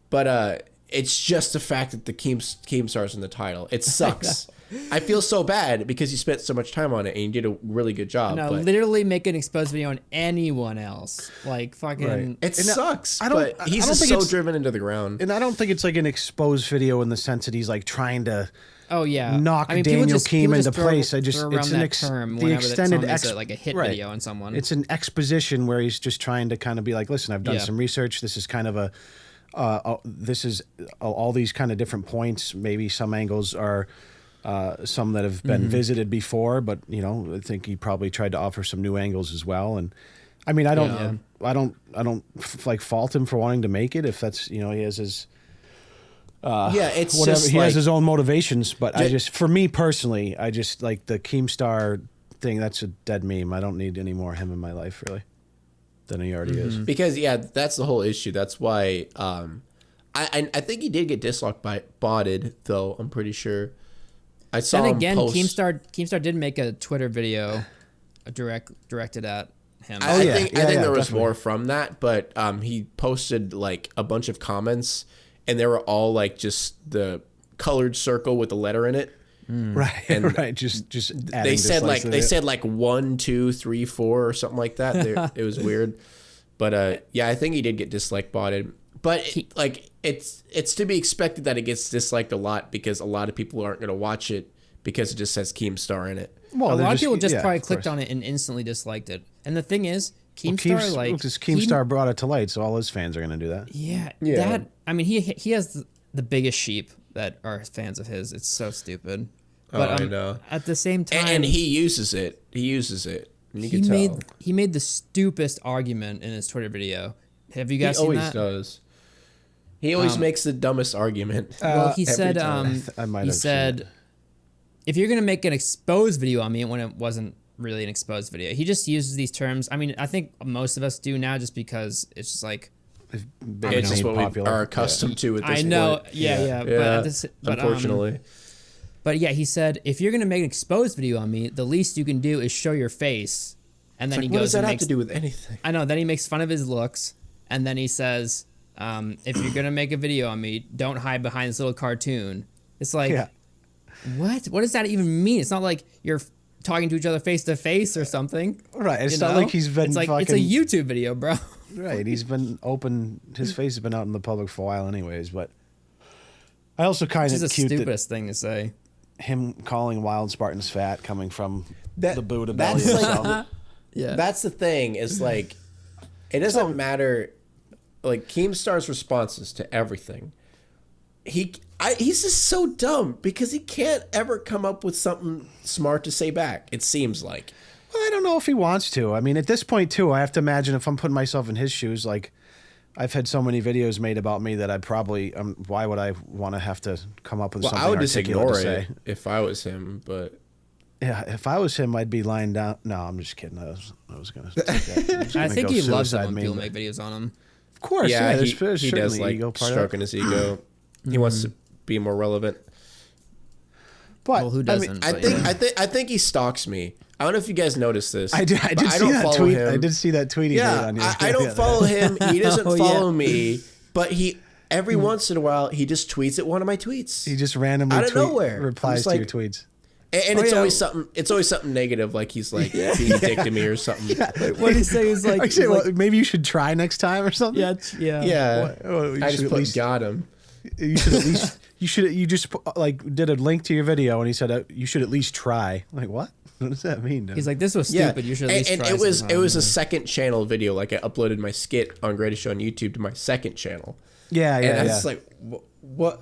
But it's just the fact that the Keemstar's in the title. It sucks. I feel so bad because you spent so much time on it and you did a really good job. No, but literally make an exposed video on anyone else. Like fucking. Right. it sucks. I don't- But he's I don't just think so it's- driven into the ground. And I don't think it's like an exposed video in the sense that he's like trying to Oh yeah. knock people Daniel just- Keem people into just throw- place. I just throw it's around an that term the whenever that extended someone makes like a hit video on someone. It's an exposition where he's just trying to kind of be like, listen, I've done Yeah. some research. This is kind of this is all these kind of different points. Maybe some angles are some that have been visited before, but I think he probably tried to offer some new angles as well. And I mean, I don't like fault him for wanting to make it if that's he has his. Yeah, it's Whatever just he like, has his own motivations, but Ju- for me personally, I just like the Keemstar thing. That's a dead meme. I don't need any more of him in my life, really, than he already is. because that's the whole issue. That's why I think he did get botted though. I'm pretty sure. I saw Then him again, post. Keemstar did make a Twitter video, directed at him. I yeah. think Yeah, there was definitely. more from that, but he posted like a bunch of comments, and they were all like just the colored circle with the letter in it. Right, And right. Just They adding said like dislikes to it. 1, 2, 3, 4 or something like that. It was weird, but I think he did get dislike botted. But it's to be expected that it gets disliked a lot because a lot of people aren't going to watch it because it just says Keemstar in it. Well, a they're lot of people just yeah, probably of clicked course. on it and instantly disliked it. And the thing is, Keemstar Because Keemstar brought it to light, so all his fans are going to do that. Yeah, Yeah. that I mean, he has the biggest sheep that are fans of his. It's so stupid. But I know. at the same time, And he uses it. And you he can tell. made the stupidest argument in his Twitter video. Have you He guys seen always that? does. He always makes the dumbest argument. Well, he every said, time. I might he have seen said, it. if you're gonna make an exposed video on me when it wasn't really an exposed video, he just uses these terms. I mean, I think most of us do now, just because it's just like Been It's just made what we popular. are accustomed to at this I know, point. yeah. Yeah, But, but unfortunately. But yeah, he said, if you're gonna make an exposed video on me, the least you can do is show your face. And then Like, he what goes does that and have makes, to do with anything? I know. Then he makes fun of his looks, and then he says, if you're gonna make a video on me, don't hide behind this little cartoon. It's like, Yeah. what? What does that even mean? It's not like you're talking to each other face to face or something. Right. It's you not know? like he's been It's like fucking. it's a YouTube video, bro. Right. He's been open. His face has been out in the public for a while, anyways. But I also kind This is of the cute that stupidest thing to say. him calling Wild Spartans fat coming from That- the Buddha belly that's like- himself. Yeah. That's the thing, is like, it doesn't matter. Like, Keemstar's responses to everything. He's just so dumb because he can't ever come up with something smart to say back, it seems like. Well, I don't know if he wants to. I mean, at this point, too, I have to imagine if I'm putting myself in his shoes, like, I've had so many videos made about me that I probably, why would I want to have to come up with Well, something I would just articulate ignore to it say? if I was him, but Yeah, if I was him, I'd be lying down. No, I'm just kidding. I was going to take that. I think he loves it suicide when meme, people but- make videos on him. Of course, yeah, yeah. he does certainly like ego part of it. stroking his ego. He wants to be more relevant. But Well, who I mean, doesn't? I But think yeah. I think he stalks me. I don't know if you guys noticed this. I did but see don't that follow tweet. him. I did see that tweet he made Yeah, on you. I don't follow him. He doesn't Oh, yeah. follow me. But he every once in a while he just tweets at one of my tweets. He just randomly Out of nowhere. replies I'm to just your tweets. And Oh, it's yeah. always something. It's always something negative, like he's like being a dick to me or something. What do you say is like, I say, he's well, like maybe you should try next time or something. yeah. Yeah, Well, you I should just at put least- got him. You should at least. You just like did a link to your video, and he said you should at least try. I'm like, what? What does that mean? Dude? He's like, this was Yeah, stupid. You should at least and try it was sometime. it was a second channel video. Like I uploaded my skit on Greatest Show on YouTube to my second channel. yeah, And I yeah. was just like, what?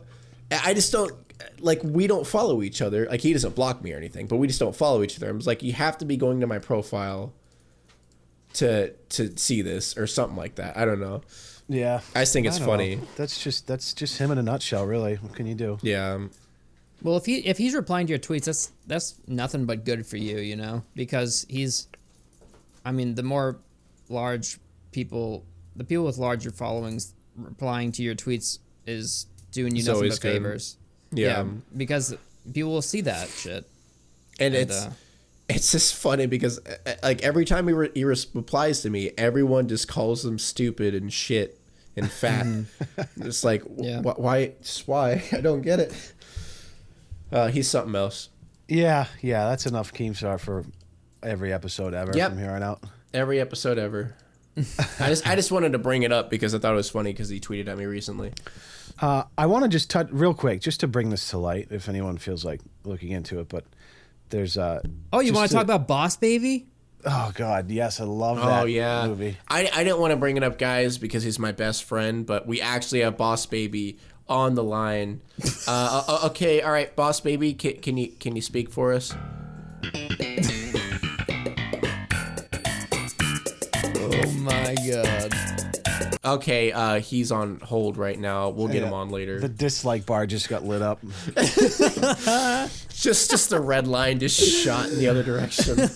I just don't, like, we don't follow each other. Like, he doesn't block me or anything, but we just don't follow each other. I was like, you have to be going to my profile to see this or something like that. I don't know. Yeah, I just think it's don't know. funny. That's just him in a nutshell, really. What can you do? Yeah. Well, if he's replying to your tweets, that's nothing but good for you, you know, because I mean, the more large people, the people with larger followings replying to your tweets is doing you It's nothing always but good. favors. Yeah. Because people will see that shit. And And, it's just funny because like every time he replies to me, everyone just calls him stupid and shit and fat. It's like, Yeah. why? Just why? I don't get it. He's something else. Yeah, that's enough Keemstar for every episode ever Yep. from here on out. Every episode ever. I just wanted to bring it up because I thought it was funny because he tweeted at me recently. I want to just touch real quick, just to bring this to light, if anyone feels like looking into it. But there's oh, you just want to talk about Boss Baby? Oh God, yes, I love that movie. I didn't want to bring it up, guys, because he's my best friend, but we actually have Boss Baby on the line. Okay, all right, Boss Baby, can you speak for us? Oh my god. Okay, he's on hold right now. We'll get him on later. The dislike bar just got lit up. Just the red line just shot in the other direction.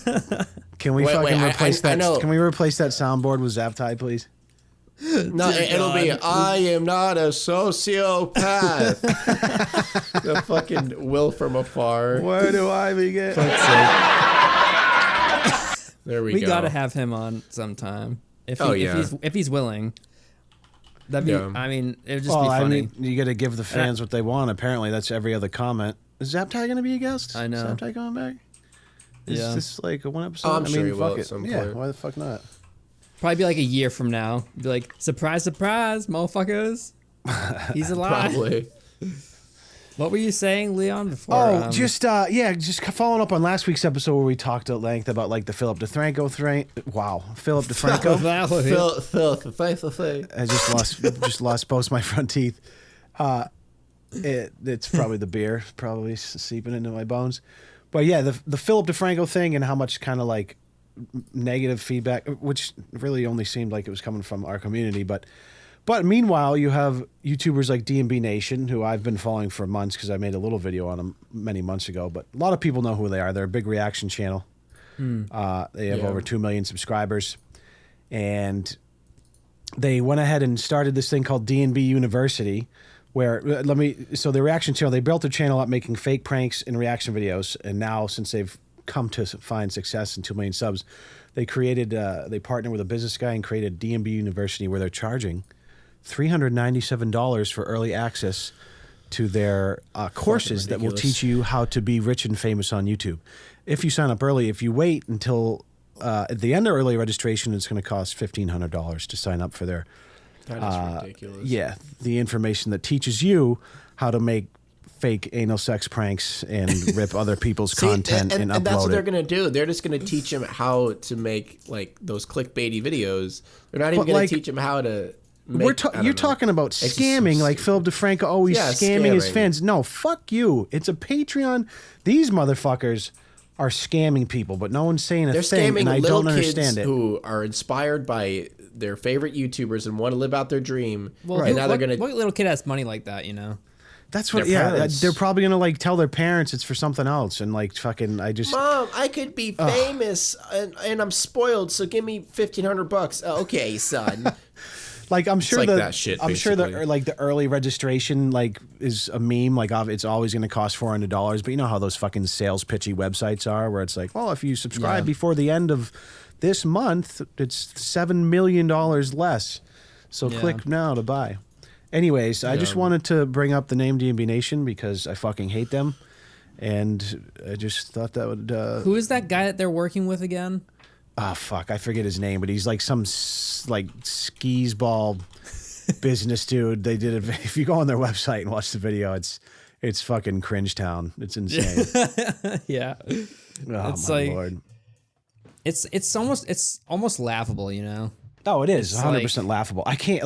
Can we replace that? Can we replace that soundboard with Zaptai, please? No, it'll be I am not a sociopath. The fucking Will from afar. Where do I begin? There we We go. gotta have him on sometime. If he's willing. That'd be. Yeah. I mean, it would just Well, be I funny. mean, you got to give the fans what they want. Apparently, that's every other comment. Is Zaptai going to be a guest? I know. Is Zaptai coming back? Is Yeah. this like a one episode? Oh, I'm sure he will fuck at it. some Yeah, point. why the fuck not? Probably be like a year from now. Be like, surprise, surprise, motherfuckers. He's alive. Probably. What were you saying, Leon? Before? Oh, just following up on last week's episode where we talked at length about like the Philip DeFranco thing. Wow, Philip DeFranco. Phil. I just lost both my front teeth. It's probably the beer, probably seeping into my bones. But yeah, the Philip DeFranco thing and how much kind of like negative feedback, which really only seemed like it was coming from our community. But meanwhile, you have YouTubers like D&B Nation, who I've been following for months because I made a little video on them many months ago. But a lot of people know who they are. They're a big reaction channel. They have over 2 million subscribers. And they went ahead and started this thing called D&B University, where so the reaction channel, they built their channel up making fake pranks and reaction videos. And now, since they've come to find success in 2 million subs, they partnered with a business guy and created D&B University, where they're charging $397 for early access to their courses that will teach you how to be rich and famous on YouTube. If you sign up early, if you wait until at the end of early registration, it's going to cost $1,500 to sign up for their That is ridiculous. yeah, the information that teaches you how to make fake anal sex pranks and rip other people's content and upload that's what they're it. gonna do. They're just gonna teach them how to make like those clickbaity videos. They're not even gonna teach them how to. You're talking about scamming, so like Philip DeFranco. Oh, he's scamming his scamming. fans. No, fuck you. It's a Patreon. These motherfuckers are scamming people, but no one's saying a They're thing, scamming and I little don't kids understand it. who are inspired by their favorite YouTubers and want to live out their dream. well, and now what, they're gonna. what little kid has money like that? You know. That's what. Their Yeah, parents. they're probably gonna like tell their parents it's for something else, and like fucking. I just. Mom, I could be famous and I'm spoiled, so give me $1,500. Okay, son. Like I'm sure like that shit, I'm sure basically. the early registration like is a meme. Like it's always going to cost $400. But you know how those fucking sales pitchy websites are, where it's like, well, if you subscribe before the end of this month, it's $7 million less. So click now to buy. Anyways, I just wanted to bring up the name D&B Nation because I fucking hate them, and I just thought that would. Who is that guy that they're working with again? Ah, fuck, I forget his name, but he's like some like skis ball business dude. They did it. If you go on their website and watch the video, it's fucking cringe town. It's insane. Yeah. Oh It's my like- lord. It's almost laughable, you know. Oh, it is It's 100% laughable. I can't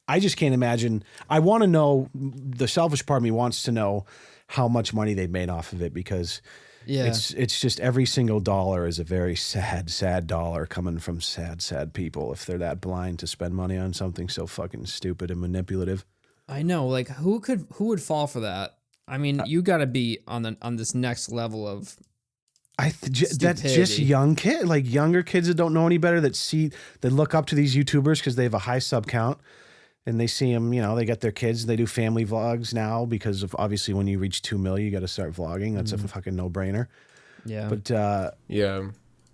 I just can't imagine. I want to know. The selfish part of me wants to know how much money they made off of it, because Yeah. it's just every single dollar is a very sad dollar coming from sad people if they're that blind to spend money on something so fucking stupid and manipulative. I know. Like, who would fall for that? I mean, you got to be on this next level of That's just stupidity. young kid, like younger kids that don't know any better that look up to these YouTubers because they have a high sub count, and they see them. You know, they got their kids. They do family vlogs now because of obviously when you reach 2 million, you got to start vlogging. That's a fucking no brainer. Yeah. But Yeah.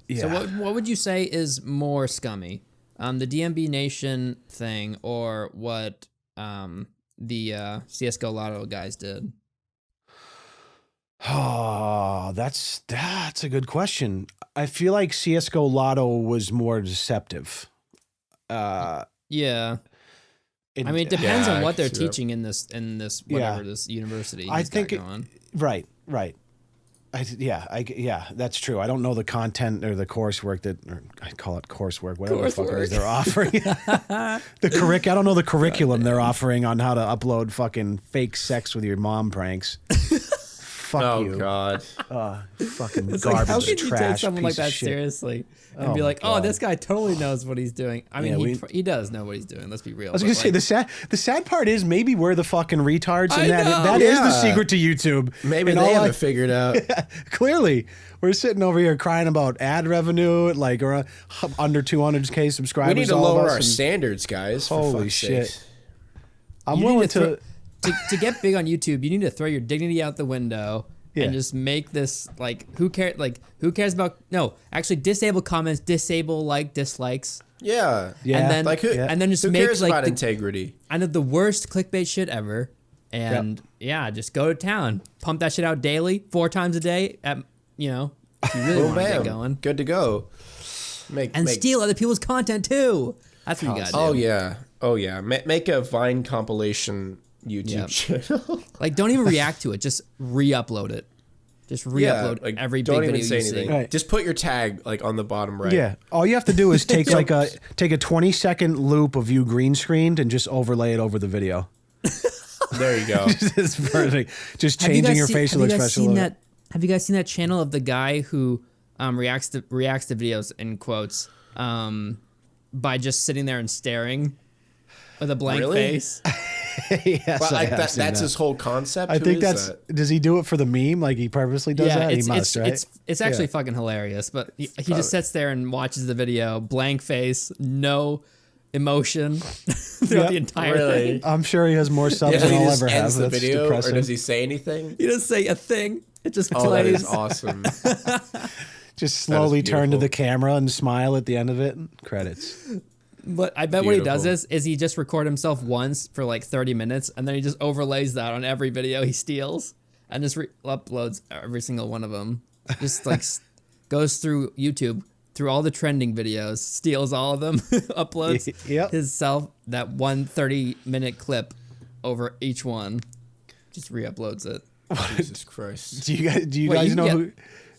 yeah, So what would you say is more scummy, the DMB Nation thing or what the CS:GO Lotto guys did? oh, that's a good question. I feel like CS:GO Lotto was more deceptive. Yeah. It- I mean, it depends Yeah, on I what can they're see that. teaching in this Yeah. whatever this university. I he's got think going. right. Yeah, that's true. I don't know the content or the coursework or I call it coursework, whatever the fuck it is they're offering. I don't know the curriculum they're offering on how to upload fucking fake sex with your mom pranks. Fuck Oh you. God. Fucking It's garbage like, how can you trash take someone like piece of that shit. seriously and Oh be my like, "Oh, God. this guy totally knows what he's doing." I mean, Yeah, he does know what he's doing. Let's be real. I was gonna say the sad part is maybe we're the fucking retards, I and that know. that is the Yeah. secret to YouTube. Maybe And they all have I- it figured out. Clearly, we're sitting over here crying about ad revenue, like or under 200K subscribers. We need to all of lower us, our and standards, guys. For Holy fuck's shit. sakes. I'm You need willing to to. to get big on YouTube, you need to throw your dignity out the window Yeah. and just make this like who cares about actually disable comments, disable dislikes, Yeah. Yeah. and then Like who? Yeah. and then just Who make cares like about the, integrity? kind of the worst clickbait shit ever, and just go to town, pump that shit out daily, 4 times a day at if you really Boom, want to get bam. going, Good to go. Make steal other people's content too. That's what you gotta do. Oh yeah. Oh yeah. Make a Vine compilation YouTube Yep. channel. Like, don't even react to it. Just re-upload it. Just re-upload every don't big even video say you anything. see. Right. Just put your tag like on the bottom right. Yeah, all you have to do is take a 20-second loop of you green screened and just overlay it over the video. There you go. It's perfect. Just Have you changing guys your seen- facial have you guys expression. a seen little that? Have you guys seen that channel of the guy who reacts to videos in quotes by just sitting there and staring with a blank Really? face? bit. Yes, But I like have that's seen that. his whole concept. I Who think is that's. that? Does he do it for the meme? Like he purposely does that? it's He must, right? it's actually fucking hilarious. But he just sits there and watches the video, blank face, no emotion throughout Yep. the entire Really? thing. I'm sure he has more subs Yeah, than he I'll just ever have. ends the That's video, or depressing. does he say anything? He doesn't say a thing. It just Oh, that plays. is awesome. Just slowly turn to beautiful. the camera and smile at the end of it. Credits. But I bet what he does Beautiful. is he just record himself once for like 30 minutes and then he just overlays that on every video he steals and just uploads every single one of them. Just like goes through YouTube, through all the trending videos, steals all of them, uploads Yep. himself that 1 30-minute clip over each one, just re-uploads it. Jesus Christ. Do you Wait, guys you know get- who?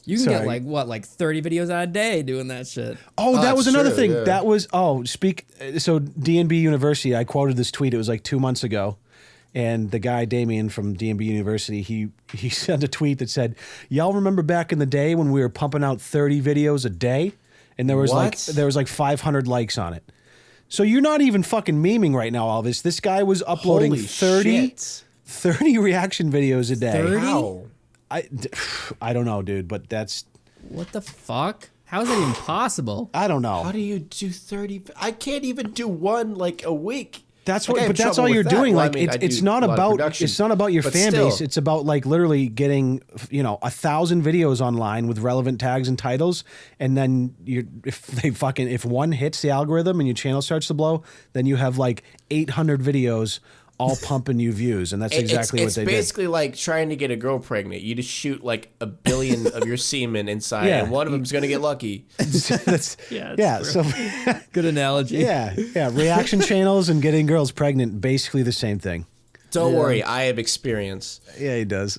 You can Sorry. get like 30 videos out a day doing that shit. Oh, that that's was another true, thing. yeah. That was so DNB University. I quoted this tweet. It was like 2 months ago, and the guy Damien from DNB University he sent a tweet that said, "Y'all remember back in the day when we were pumping out 30 videos a day, and there was What? like 500 likes on it." So you're not even fucking memeing right now, Elvis. This guy was uploading Holy 30 shit. 30 reaction videos a day. 30? How? I don't know, dude, but that's What the fuck? How is that even possible? I don't know. How do you do 30? I can't even do one like a week. That's Like, what, I have but that's trouble all with you're that. doing. Well, I Like mean, I it's do not a lot of about production, it's not about your but fan still. base. It's about like literally getting 1,000 videos online with relevant tags and titles, and then if one hits the algorithm and your channel starts to blow, then you have like 800 videos all pumping you views, and that's exactly it's what they did. basically like trying to get a girl pregnant. You just shoot like 1 billion of your semen inside, Yeah. and one of them's gonna get lucky. That's, Yeah, it's yeah. true. So Good analogy. yeah. Reaction channels and getting girls pregnant, basically the same thing. Don't worry, I have experience. Yeah, he does.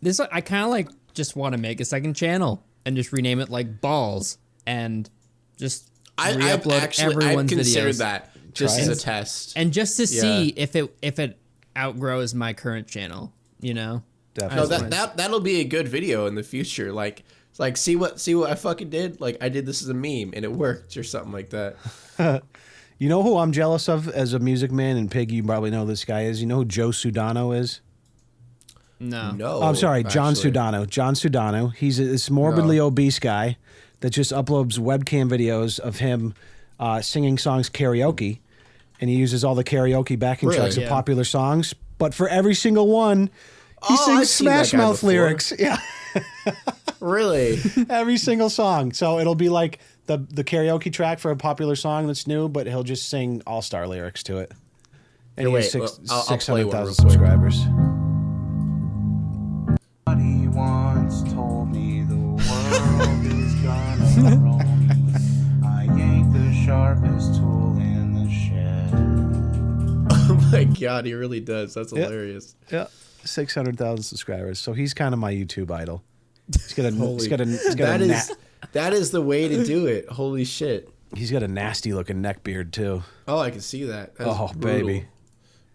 This I kind of like just want to make a second channel and just rename it like Balls and just I've re-upload actually everyone's considered videos that just Try as it. a test. and just to Yeah. see if it outgrows my current channel. You know. Definitely. No, that'll be a good video in the future. Like see what I fucking did. Like I did this as a meme and it worked or something like that. You know who I'm jealous of as a music man, and Pig, you probably know who this guy is. You know who Joe Sudano is? No. No. I'm sorry, John actually. Sudano. John Sudano. He's this morbidly obese guy that just uploads webcam videos of him singing songs karaoke, and he uses all the karaoke backing Really? tracks of Yeah. popular songs. But for every single one, he I've sings seen that Smash guy Mouth before. lyrics. Yeah, Really? every single song. So it'll be like the karaoke track for a popular song that's new, but he'll just sing all-star lyrics to it. And Here, he has wait, I'll play one 600,000 real quick. subscribers. Somebody once told me the world is gonna roll me. I ain't the sharpest tool in the shed. Oh my god, he really does. That's Yeah. hilarious. Yeah, 600,000 subscribers. So he's kind of my YouTube idol. He's got a That is the way to do it. Holy shit. he's got a nasty looking neck beard too. Oh, I can see that. That's Oh, brutal. baby.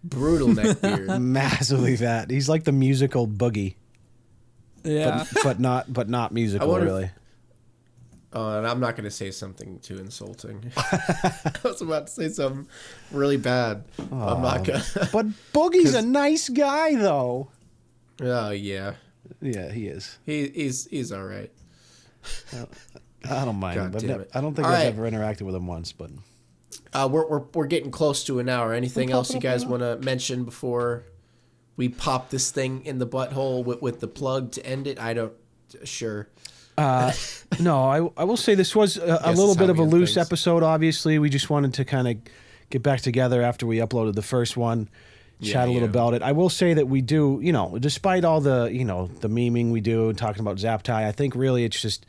Brutal neck beard. Massively fat. He's like the musical Boogie, Yeah. but not musical wonder if- really. Oh, and I'm not going to say something too insulting. I was about to say something really bad. I'm not going to. But Boogie's a nice guy though. Oh, yeah. Yeah, he is. He's all right. I don't mind him. God damn it. I don't think All I've right. ever interacted with him once, but We're getting close to an hour. Anything else you guys want to mention before we pop this thing in the butthole with the plug to end it? I don't. Sure. no, I will say this was a Guess little that's bit how of a we end loose things. episode. Obviously, we just wanted to kind of get back together after we uploaded the first one, chat a little yeah. about it. I will say that we do, despite all the, the memeing we do and talking about Zaptai, I think really it's just,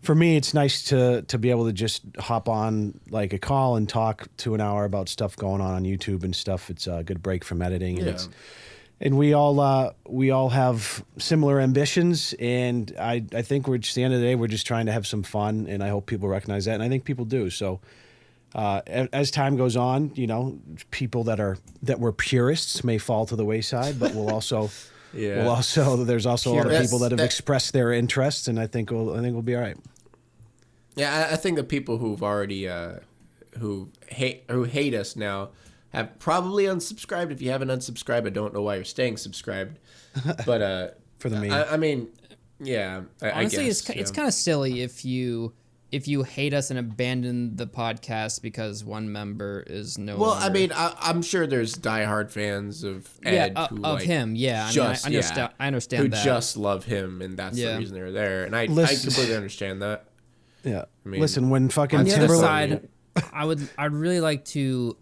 for me, it's nice to be able to just hop on like a call and talk to an hour about stuff going on YouTube and stuff. It's a good break from editing, and Yeah. and we all have similar ambitions, and I think we're just, at the end of the day, we're just trying to have some fun, and I hope people recognize that, and I think people do. So as time goes on, people that were purists may fall to the wayside, but we'll also Yeah. there's also a lot of Purists. people that have expressed their interests, and I think we'll be all right. Yeah, I think the people who've already who hate us now have probably unsubscribed. If you haven't unsubscribed, I don't know why you're staying subscribed. But For the meme. I mean, yeah. Honestly, I guess, it's kind of silly if you hate us and abandon the podcast because one member is no Well, longer. I mean, I'm sure there's diehard fans of Ed who of like, him. Yeah, just, I mean, I understand who that. just love him, and that's Yeah. the reason they're there. And I Listen- completely understand that. Yeah. mean, Listen, when fucking On the other Timberlake, side, I'd really like to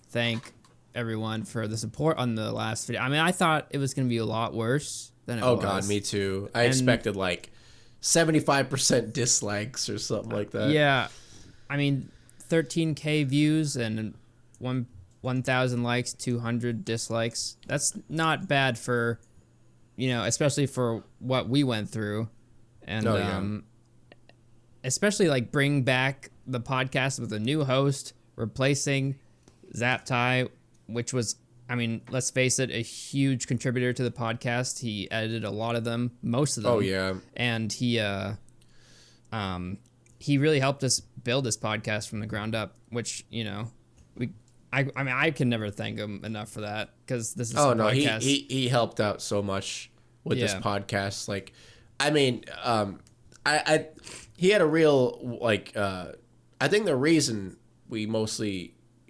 thank everyone for the support on the last video. I mean, I thought it was gonna be a lot worse than it Oh was. god, me too. I And- expected like 75% dislikes or something like that. Yeah, I mean, 13K views and 1,000 likes, 200 dislikes. That's not bad for, especially for what we went through, and Oh, yeah. especially like bring back the podcast with a new host, replacing Zaptai, which was, I mean, let's face it, a huge contributor to the podcast. He edited a lot of them, most of them. Oh yeah. And he really helped us build this podcast from the ground up, which, I mean, I can never thank him enough for that, because this is Oh a no, podcast. he helped out so much with this Yeah. podcast. Like, I mean, I he had a real like. I think the reason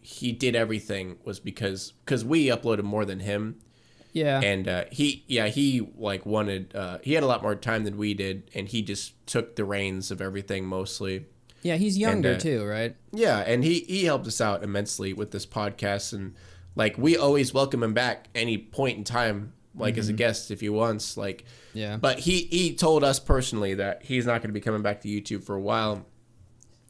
he did everything was because we uploaded more than him, yeah. and he like wanted he had a lot more time than we did, and he just took the reins of everything mostly. Yeah, he's younger and, too, right? Yeah, and he helped us out immensely with this podcast, and like we always welcome him back any point in time, like as a guest if he wants, like. Yeah. But he told us personally that he's not going to be coming back to YouTube for a while.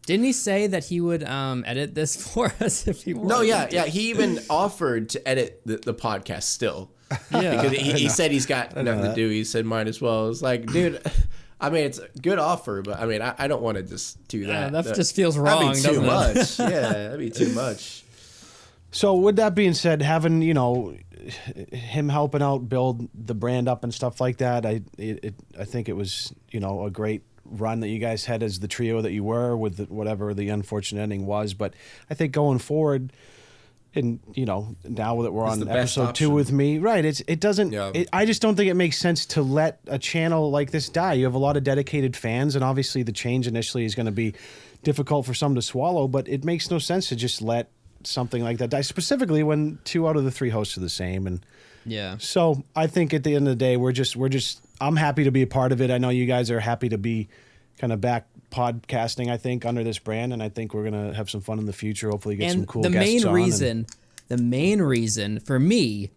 Didn't he say that he would edit this for us if he wanted? No, yeah, to? yeah. He even offered to edit the podcast still. Yeah. Because he said he's got nothing to do. He said might as well. It's like, dude, I mean, it's a good offer, but I mean, I don't want to just do that. that just feels wrong, That'd be too doesn't it? much. Yeah, that'd be too much. So with that being said, having him helping out build the brand up and stuff like that, I think it was a great run that you guys had as the trio that you were with whatever the unfortunate ending was. But I think going forward, And now that we're on the best episode 2 option. with me, right? It doesn't. Yeah. I just don't think it makes sense to let a channel like this die. You have a lot of dedicated fans, and obviously the change initially is going to be difficult for some to swallow. But it makes no sense to just let something like that die, specifically when 2 out of the 3 hosts are the same. And Yeah. so I think at the end of the day, we're just. I'm happy to be a part of it. I know you guys are happy to be kind of back podcasting, I think, under this brand, and I think we're gonna have some fun in the future. Hopefully get some And cool the guests the main reason for me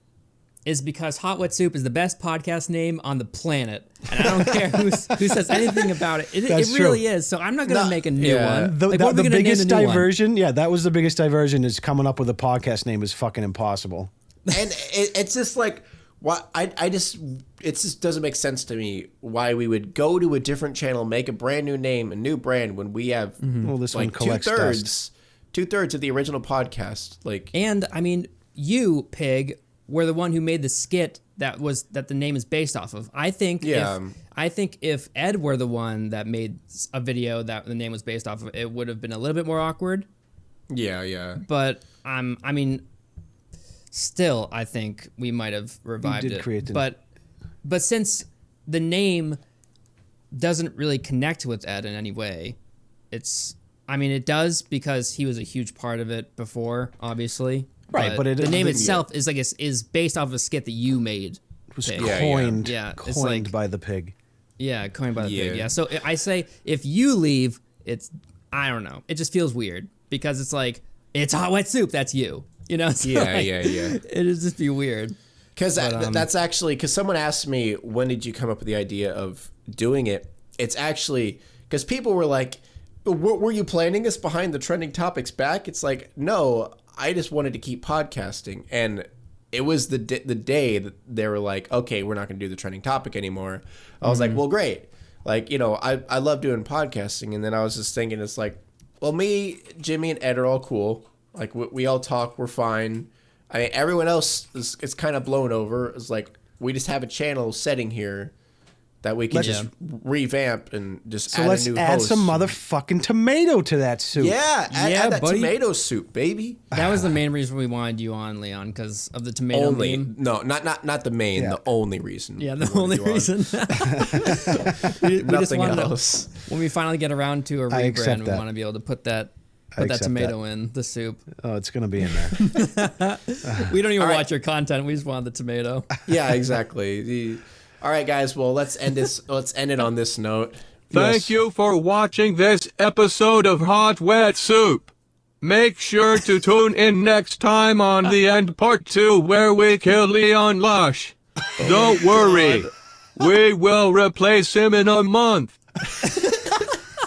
is because Hot Wet Soup is the best podcast name on the planet, and I don't care who says anything about it. It That's really true. is. So I'm not gonna No, make a new yeah. one. The, Like, what are we the gonna name biggest the new one? diversion, yeah, that was the biggest diversion, is coming up with a podcast name is fucking impossible. And it's just like, why it just doesn't make sense to me why we would go to a different channel, make a brand new name, a new brand, when we have Well, this one like collects dust. two-thirds of the original podcast. Like, And I mean, you, Pig, were the one who made the skit that the name is based off of. I think if Ed were the one that made a video that the name was based off of, it would have been a little bit more awkward. yeah. But I mean, still, I think we might have revived did it. create the- But since the name doesn't really connect with Ed in any way, it does because he was a huge part of it before, obviously. Right, but the name yeah. itself is based off of a skit that you made. It was Pig. coined, Yeah, it's coined like- by the pig. Yeah, coined by the pig. Yeah. Yeah. So I say if you leave, I don't know. It just feels weird because it's like it's Hot Wet Soup. That's you. So Yeah, like, yeah. It'd just be weird. Because that's actually, because someone asked me, when did you come up with the idea of doing it? It's actually, because people were like, were you planning this behind the trending topics back? It's like, no, I just wanted to keep podcasting. And it was the day that they were like, okay, we're not going to do the trending topic anymore. I was like, well, great. Like, I love doing podcasting. And then I was just thinking, it's like, well, me, Jimmy, and Ed are all cool. Like, we all talk, we're fine. I mean, everyone else is kind of blown over. It's like, we just have a channel setting here that we can just revamp and just So add let's a new add host. some motherfucking tomato to that soup. Yeah, add that buddy. tomato soup, baby. That was the main reason we wanted you on, Leon, because of the tomato Only. meme. No, not the main, Yeah. the only reason. Yeah, we the wanted only you on. reason. we just Nothing wanted else. when we finally get around to a I accept rebrand, we that. want to be able to put that accept tomato in the soup. Oh, it's gonna be in there. We don't even All right. watch your content. We just want the tomato. Yeah, exactly. All right, guys. Well, let's end it on this note. Thank you for watching this episode of Hot Wet Soup. Make sure to tune in next time on the end part 2 where we kill Leon Lush. Don't worry, we will replace him in a month.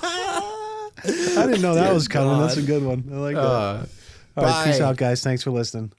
I didn't know that was coming. That's a good one. I like that. All right, peace bye. out, guys. Thanks for listening.